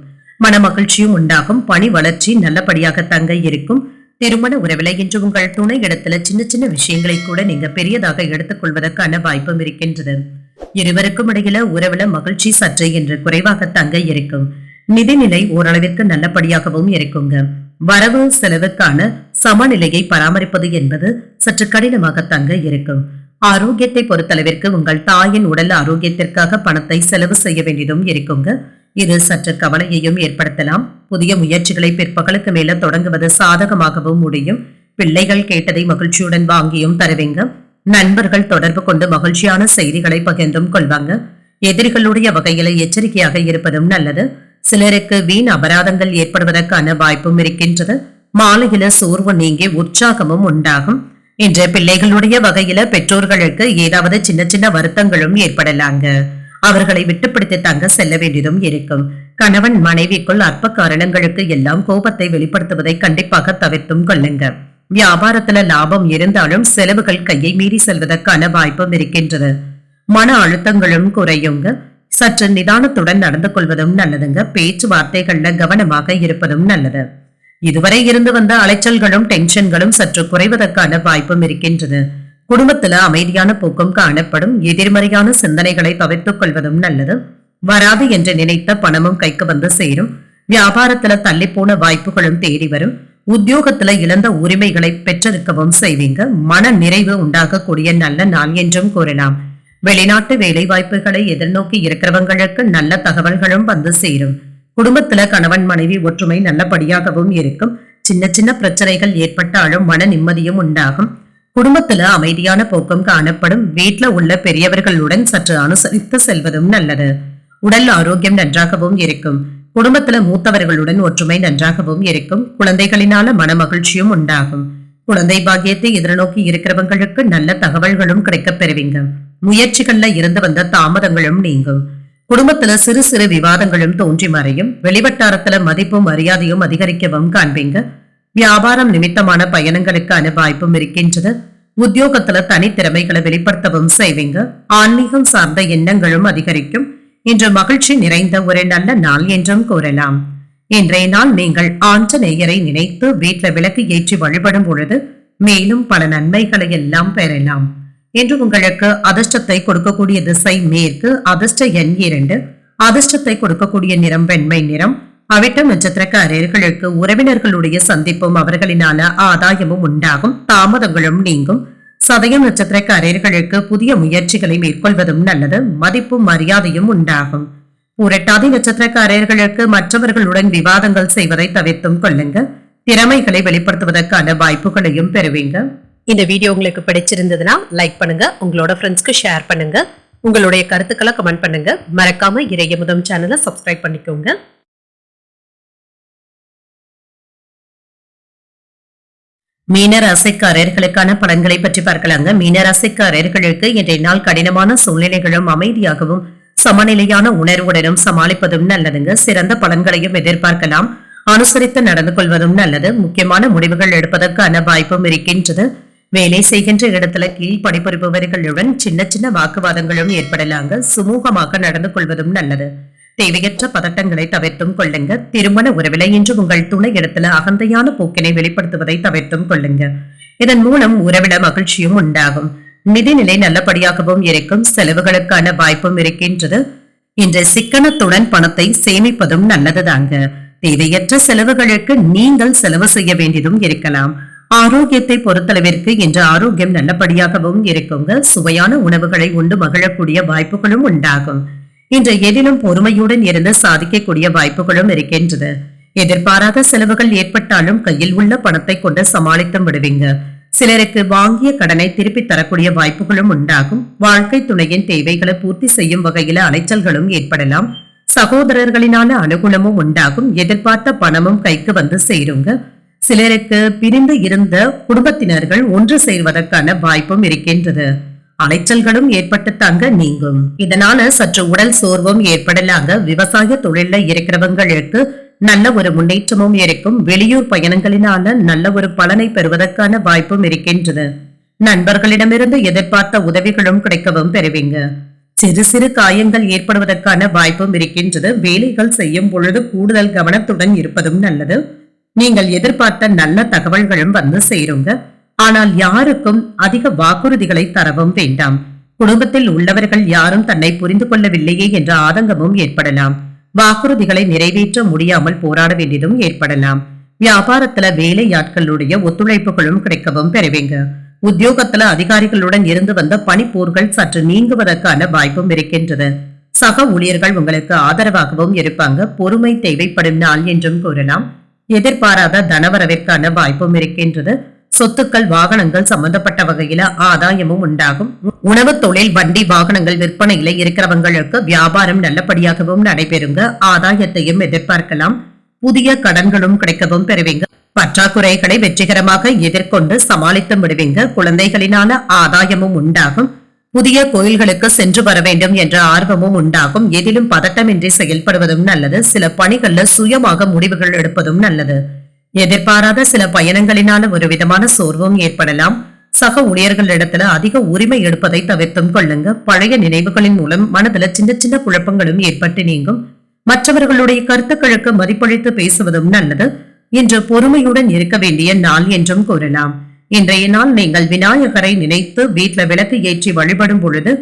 மன மகிழ்ச்சியும் உண்டாகும். பணி வளர்ச்சி நல்லபடியாக தங்க இருக்கும். திருமண உறவில இன்று உங்கள் துணை இடத்துல சின்ன சின்ன விஷயங்களை கூட நீங்க பெரியதாக எடுத்துக் கொள்வதற்கான வாய்ப்பும் இருக்கின்றது. இருவருக்கும் இடையில உறவுல மகிழ்ச்சி சற்று என்று குறைவாக தங்க இருக்கும். நிதிநிலை ஓரளவிற்கு நல்லபடியாகவும் இருக்குங்க. வரவு செலவுக்கான சமநிலையை பராமரிப்பது என்பது சற்று கடினமாக தங்க இருக்கும். ஆரோக்கியத்தை பொறுத்தளவிற்கு உங்கள் தாயின் உடல் ஆரோக்கியத்திற்காக பணத்தை செலவு செய்ய வேண்டியதும் இருக்குங்க. இது சற்று கவலையையும் ஏற்படுத்தலாம். புதிய முயற்சிகளை பிற்பகலுக்கு மேல தொடங்குவது சாதகமாகவும் முடியும். பிள்ளைகள் கேட்டதை மகிழ்ச்சியுடன் வாங்கியும் தருவீங்க. நண்பர்கள் தொடர்பு கொண்டு மகிழ்ச்சியான செய்திகளை பகிர்ந்தும் கொள்வாங்க. எதிரிகளுடைய வகையில எச்சரிக்கையாக இருப்பதும் நல்லது. சிலருக்கு வீண் அபராதங்கள் ஏற்படுவதற்கான வாய்ப்பும் இருக்கின்றது. மாலையில சோர்வு நீங்கி உற்சாகமும் உண்டாகும். இன்று பிள்ளைகளுடைய வகையில பெற்றோர்களுக்கு ஏதாவது சின்ன சின்ன வருத்தங்களும் ஏற்படலாங்க. அவர்களை விட்டுப்பிடித்து தங்க செல்ல வேண்டியதும் இருக்கும். கணவன் மனைவிக்குள் அற்ப காரணங்களுக்கு எல்லாம் கோபத்தை வெளிப்படுத்துவதை கண்டிப்பாக தவிர்த்தும் கொள்ளுங்க. வியாபாரத்துல லாபம் இருந்தாலும் செலவுகள் கையை மீறி செல்வதற்கான வாய்ப்பும் இருக்கின்றது. மன அழுத்தங்களும் குறையுங்க. சற்று நிதானத்துடன் நடந்து கொள்வதும் நல்லதுங்க. பேச்சுவார்த்தைகள்ல கவனமாக இருப்பதும் நல்லது. இதுவரை இருந்து வந்த அலைச்சல்களும் டென்ஷன்களும் சற்று குறைவதற்கான வாய்ப்பும் இருக்கின்றது. குடும்பத்துல அமைதியான போக்கும் காணப்படும். எதிர்மறையான சிந்தனைகளை தவிர்த்துக் கொள்வதும் நல்லது. வராது என்று நினைத்த பணமும் கைக்கு வந்து சேரும். வியாபாரத்துல தள்ளி போன வாய்ப்புகளும் தேடி வரும். உத்தியோகத்துல இழந்த உரிமைகளை பெற்றிருக்கவும் செய்வீங்க. மன நிறைவு உண்டாகக்கூடிய நல்ல நாள் என்றும் கூறலாம். வெளிநாட்டு வேலை வாய்ப்புகளை எதிர்நோக்கி இருக்கிறவங்களுக்கு நல்ல தகவல்களும் வந்து சேரும். குடும்பத்துல கணவன் மனைவி ஒற்றுமை நல்லபடியாகவும் இருக்கும். சின்ன சின்ன பிரச்சனைகள் ஏற்பட்டாலும் மன நிம்மதியும் உண்டாகும். குடும்பத்துல அமைதியான போக்கும் காணப்படும். வீட்டுல உள்ள பெரியவர்களுடன் சற்று அனுசரித்து செல்வதும் நல்லது. உடல் ஆரோக்கியம் நன்றாகவும் இருக்கும். குடும்பத்துல மூத்தவர்களுடன் ஒற்றுமை நன்றாகவும் இருக்கும். குழந்தைகளினால மன மகிழ்ச்சியும் உண்டாகும். குழந்தை பாக்கியத்தை எதிர்நோக்கி இருக்கிறவங்களுக்கு நல்ல தகவல்களும் கிடைக்கப் பெறுவீங்க. முயற்சிகள்ல இருந்து வந்த தாமதங்களும் நீங்கும். குடும்பத்துல சிறு சிறு விவாதங்களும் தோன்றி மறையும். வெளிவட்டாரத்துல மதிப்பும் மரியாதையும் அதிகரிக்கவும் காண்பீங்க. வியாபாரம் நிமித்தமான பயணங்களுக்கான வாய்ப்பும் இருக்கின்றது. உத்தியோகத்துல தனித்திறமைகளை வெளிப்படுத்தவும் செய்வீங்க. ஆன்மீகம் சார்ந்த எண்ணங்களும் அதிகரிக்கும். இன்று மகிழ்ச்சி நிறைந்த ஒரு நல்ல நாள் என்றும் கூறலாம். இன்றைய நாள் நீங்கள் ஆஞ்சநேயரை நினைத்து வீட்டுல விளக்கு ஏற்றி வழிபடும் பொழுது மேலும் பல நன்மைகளை எல்லாம் பெறலாம். இன்று உங்களுக்கு அதிர்ஷ்டத்தை கொடுக்கக்கூடிய திசை மேற்கு. அதிர்ஷ்ட எண் 2. அதிர்ஷ்டத்தை கொடுக்கக்கூடிய நிறம் வெண்மை நிறம். அவிட்டம் நட்சத்திரக்காரர்களுக்கு உறவினர்களுடைய சந்திப்பும் அவர்களினால ஆதாயமும் உண்டாகும். தாமதங்களும் நீங்கும். சதயம் நட்சத்திரக்காரர்களுக்கு புதிய முயற்சிகளை மேற்கொள்வதும் நல்லது. மதிப்பும் மரியாதையும் உண்டாகும். பூரட்டாதி நட்சத்திரக்காரர்களுக்கு மற்றவர்களுடன் விவாதங்கள் செய்வதை தவிர்த்தும் கொள்ளுங்க. திறமைகளை வெளிப்படுத்துவதற்கான வாய்ப்புகளையும் பெறுவீங்க. இந்த வீடியோ உங்களுக்கு பிடிச்சிருந்ததுன்னா லைக் பண்ணுங்க, உங்களோட ஃப்ரெண்ட்ஸ்க்கு ஷேர் பண்ணுங்க, உங்களுடைய கருத்துக்களை கமெண்ட் பண்ணுங்க. மறக்காம இறையமுதம் சேனலை சப்ஸ்கிரைப் பண்ணிக்கோங்க. மீனராசிக்காரர்களுக்கான பலன்களை பற்றி பார்க்கலாங்க. மீனராசிக்காரர்களுக்கு இன்றைய நாள் கடினமான சூழ்நிலைகளும் அமைதியாகவும் சமநிலையான உணர்வுடனும் சமாளிப்பதும் நல்லதுங்க. சிறந்த பலன்களையும் எதிர்பார்க்கலாம். அனுசரித்து நடந்து கொள்வதும் நல்லது. முக்கியமான முடிவுகள் எடுப்பதற்கான வாய்ப்பும் இருக்கின்றது. வேலை செய்கின்ற இடத்துல கீழ் பணிபுரிபவர்களுடன் சின்ன சின்ன வாக்குவாதங்களும் ஏற்படலாங்க. சுமூகமாக நடந்து கொள்வதும் நல்லது. தேவையற்ற பதட்டங்களை தவிர்த்தும் கொள்ளுங்க. திருமண உறவில இன்று உங்கள் துணை இடத்துல அகந்தையான போக்கினை வெளிப்படுத்துவதை தவிர்த்தும் கொள்ளுங்க. இதன் மூலம் உறவில மகிழ்ச்சியும் உண்டாகும். நிதிநிலை நல்லபடியாகவும் இருக்கும். செலவுகளுக்கான வாய்ப்பும் இருக்கின்றது. இன்று சிக்கனத்துடன் பணத்தை சேமிப்பதும் நல்லதுதாங்க. தேவையற்ற செலவுகளுக்கு நீங்கள் செலவு செய்ய வேண்டியதும் இருக்கலாம். ஆரோக்கியத்தை பொறுத்தளவிற்கு இன்று ஆரோக்கியம் நல்லபடியாகவும் இருக்குங்க. சுவையான உணவுகளை உண்டு மகிழக்கூடிய வாய்ப்புகளும் உண்டாகும். இன்று எதிலும் பொறுமையுடன் இருந்து சாதிக்கக்கூடிய வாய்ப்புகளும் இருக்கின்றது. எதிர்பாராத செலவுகள் ஏற்பட்டாலும் கையில் உள்ள பணத்தை கொண்டு சமாளித்து விடுவீங்க. சிலருக்கு வாங்கிய கடனை திருப்பி தரக்கூடிய வாய்ப்புகளும் உண்டாகும். வாழ்க்கை துணையின் தேவைகளை பூர்த்தி செய்யும் வகையில அலைச்சல்களும் ஏற்படலாம். சகோதரர்களினால அனுகூலமும் உண்டாகும். எதிர்பார்த்த பணமும் கைக்கு வந்து சேருங்க. சிலருக்கு பிரிந்து இருந்த குடும்பத்தினர்கள் ஒன்று சேர்வதற்கான வாய்ப்பும் இருக்கின்றது. அலைச்சல்களும் ஏற்பட்டு தாங்க நீங்கும். இதனால சற்று உடல் சோர்வும் ஏற்படலாங்க. விவசாய தொழில இருக்கிறவங்களுக்கு நல்ல ஒரு முன்னேற்றமும் இருக்கும். வெளியூர் பயணங்களினால நல்ல ஒரு பலனை பெறுவதற்கான வாய்ப்பும் இருக்கின்றது. நண்பர்களிடமிருந்து எதிர்பார்த்த உதவிகளும் கிடைக்கவும் பெறுவீங்க. சிறு சிறு காயங்கள் ஏற்படுவதற்கான வாய்ப்பும் இருக்கின்றது. வேலைகள் செய்யும் பொழுது கூடுதல் கவனத்துடன் இருப்பதும் நல்லது. நீங்கள் எதிர்பார்த்த நல்ல தகவல்களும் வந்து சேருங்க. ஆனால் யாருக்கும் அதிக வாக்குறுதிகளை தரவும் வேண்டாம். குடும்பத்தில் உள்ளவர்கள் யாரும் தன்னை புரிந்து கொள்ளவில்லையே என்ற ஆதங்கமும் ஏற்படலாம். வாக்குறுதிகளை நிறைவேற்ற முடியாமல் போராட வேண்டியதும் ஏற்படலாம். வியாபாரத்துல வேலையாட்களுடைய ஒத்துழைப்புகளும் கிடைக்கவும் பெறுவீங்க. உத்தியோகத்துல அதிகாரிகளுடன் இருந்து வந்த பணிப்போர்கள் சற்று நீங்குவதற்கான வாய்ப்பும் இருக்கின்றது. சக ஊழியர்கள் உங்களுக்கு ஆதரவாகவும் இருப்பாங்க. பொறுமை தேவைப்படும் நாள் என்றும் கூறலாம். எதிர்பாராத தனவரவிற்கான வாய்ப்பும் இருக்கின்றது. சொத்துக்கள் வாகனங்கள் சம்பந்தப்பட்ட வகையில ஆதாயமும் உண்டாகும். உணவு தொழில் வண்டி வாகனங்கள் விற்பனையில இருக்கிறவங்களுக்கு வியாபாரம் நல்லபடியாகவும் நடைபெறுங்க. ஆதாயத்தையும் எதிர்பார்க்கலாம். புதிய கடன்களும் கிடைக்கவும் பெறுவீங்க. பற்றாக்குறைகளை வெற்றிகரமாக எதிர்கொண்டு சமாளித்து விடுவீங்க. குழந்தைகளினால ஆதாயமும் உண்டாகும். புதிய கோயில்களுக்கு சென்று வர வேண்டும் என்ற ஆர்வமும் உண்டாகும். எதிலும் பதட்டமின்றி செயல்படுவதும் நல்லது. சில பணிகள்ல சுயமாக முடிவுகள் எடுப்பதும் நல்லது. எதிர்பாராத சில பயணங்களினால ஒரு விதமான சோர்வும் ஏற்படலாம். சக ஊழியர்களிடத்துல அதிக உரிமை எடுப்பதை தவிர்த்தும் கொள்ளுங்க. பழைய நினைவுகளின் மூலம் மனதுல சின்ன சின்ன குழப்பங்களும் ஏற்பட்டு நீங்கும். மற்றவர்களுடைய கருத்துக்களுக்கு மதிப்பளித்து பேசுவதும் நல்லது. இன்று பொறுமையுடன் இருக்க வேண்டிய நாள் என்றும் கூறலாம். இன்றைய நாள் நீங்கள் விநாயகரை நினைத்து வீட்டுல விளக்கு ஏற்றி வழிபடும் பொழுது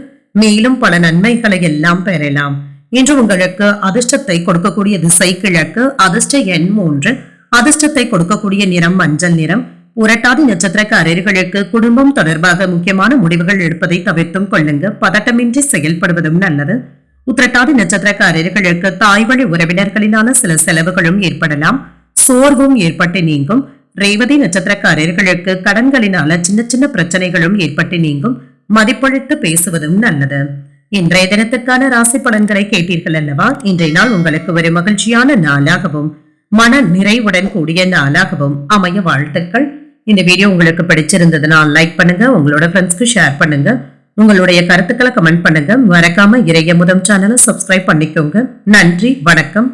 மேலும் பல நன்மைகளை எல்லாம் பெறலாம். இன்று உங்களுக்கு அதிர்ஷ்டத்தை கொடுக்கக்கூடிய திசை கிழக்கு. அதிர்ஷ்ட எண் 3. அதிர்ஷ்டத்தை கொடுக்கக்கூடிய நிறம் மஞ்சள் நிறம். புரட்டாதி நட்சத்திரக்காரர்களுக்கு குடும்பம் தொடர்பாக முக்கியமான முடிவுகள் எடுப்பதை தவிர்த்தும் கொள்ளுங்க. பதட்டமின்றி செயல்படுவதும் நல்லது. உத்திரட்டாதி நட்சத்திரக்காரர்களுக்கு தாய்வழி உறவினர்களினால சில செலவுகளும் ஏற்படலாம். சோர்வும் ஏற்பட்டு நீங்கும். ரேவதி நட்சத்திரக்காரர்களுக்கு கடன்களினால சின்ன சின்ன பிரச்சனைகளும் ஏற்பட்டு நீங்கும். மதிப்பளித்து பேசுவதும் நல்லது. இன்றைய தினத்திற்கான ராசி பலன்களை கேட்டீர்கள் அல்லவா? இன்றைய நாள் உங்களுக்கு ஒரு மகிழ்ச்சியான நாளாகவும் மன நிறைவுடன் கூடிய நாளாகவும் அமைய வாழ்த்துக்கள். இந்த வீடியோ உங்களுக்கு பிடிச்சிருந்ததுனால் லைக் பண்ணுங்க, உங்களோட ஃப்ரெண்ட்ஸ்க்கு ஷேர் பண்ணுங்க, உங்களுடைய கருத்துக்களை கமெண்ட் பண்ணுங்க. மறக்காம இறையமுதம் சேனலை சப்ஸ்கிரைப் பண்ணிக்கோங்க. நன்றி, வணக்கம்.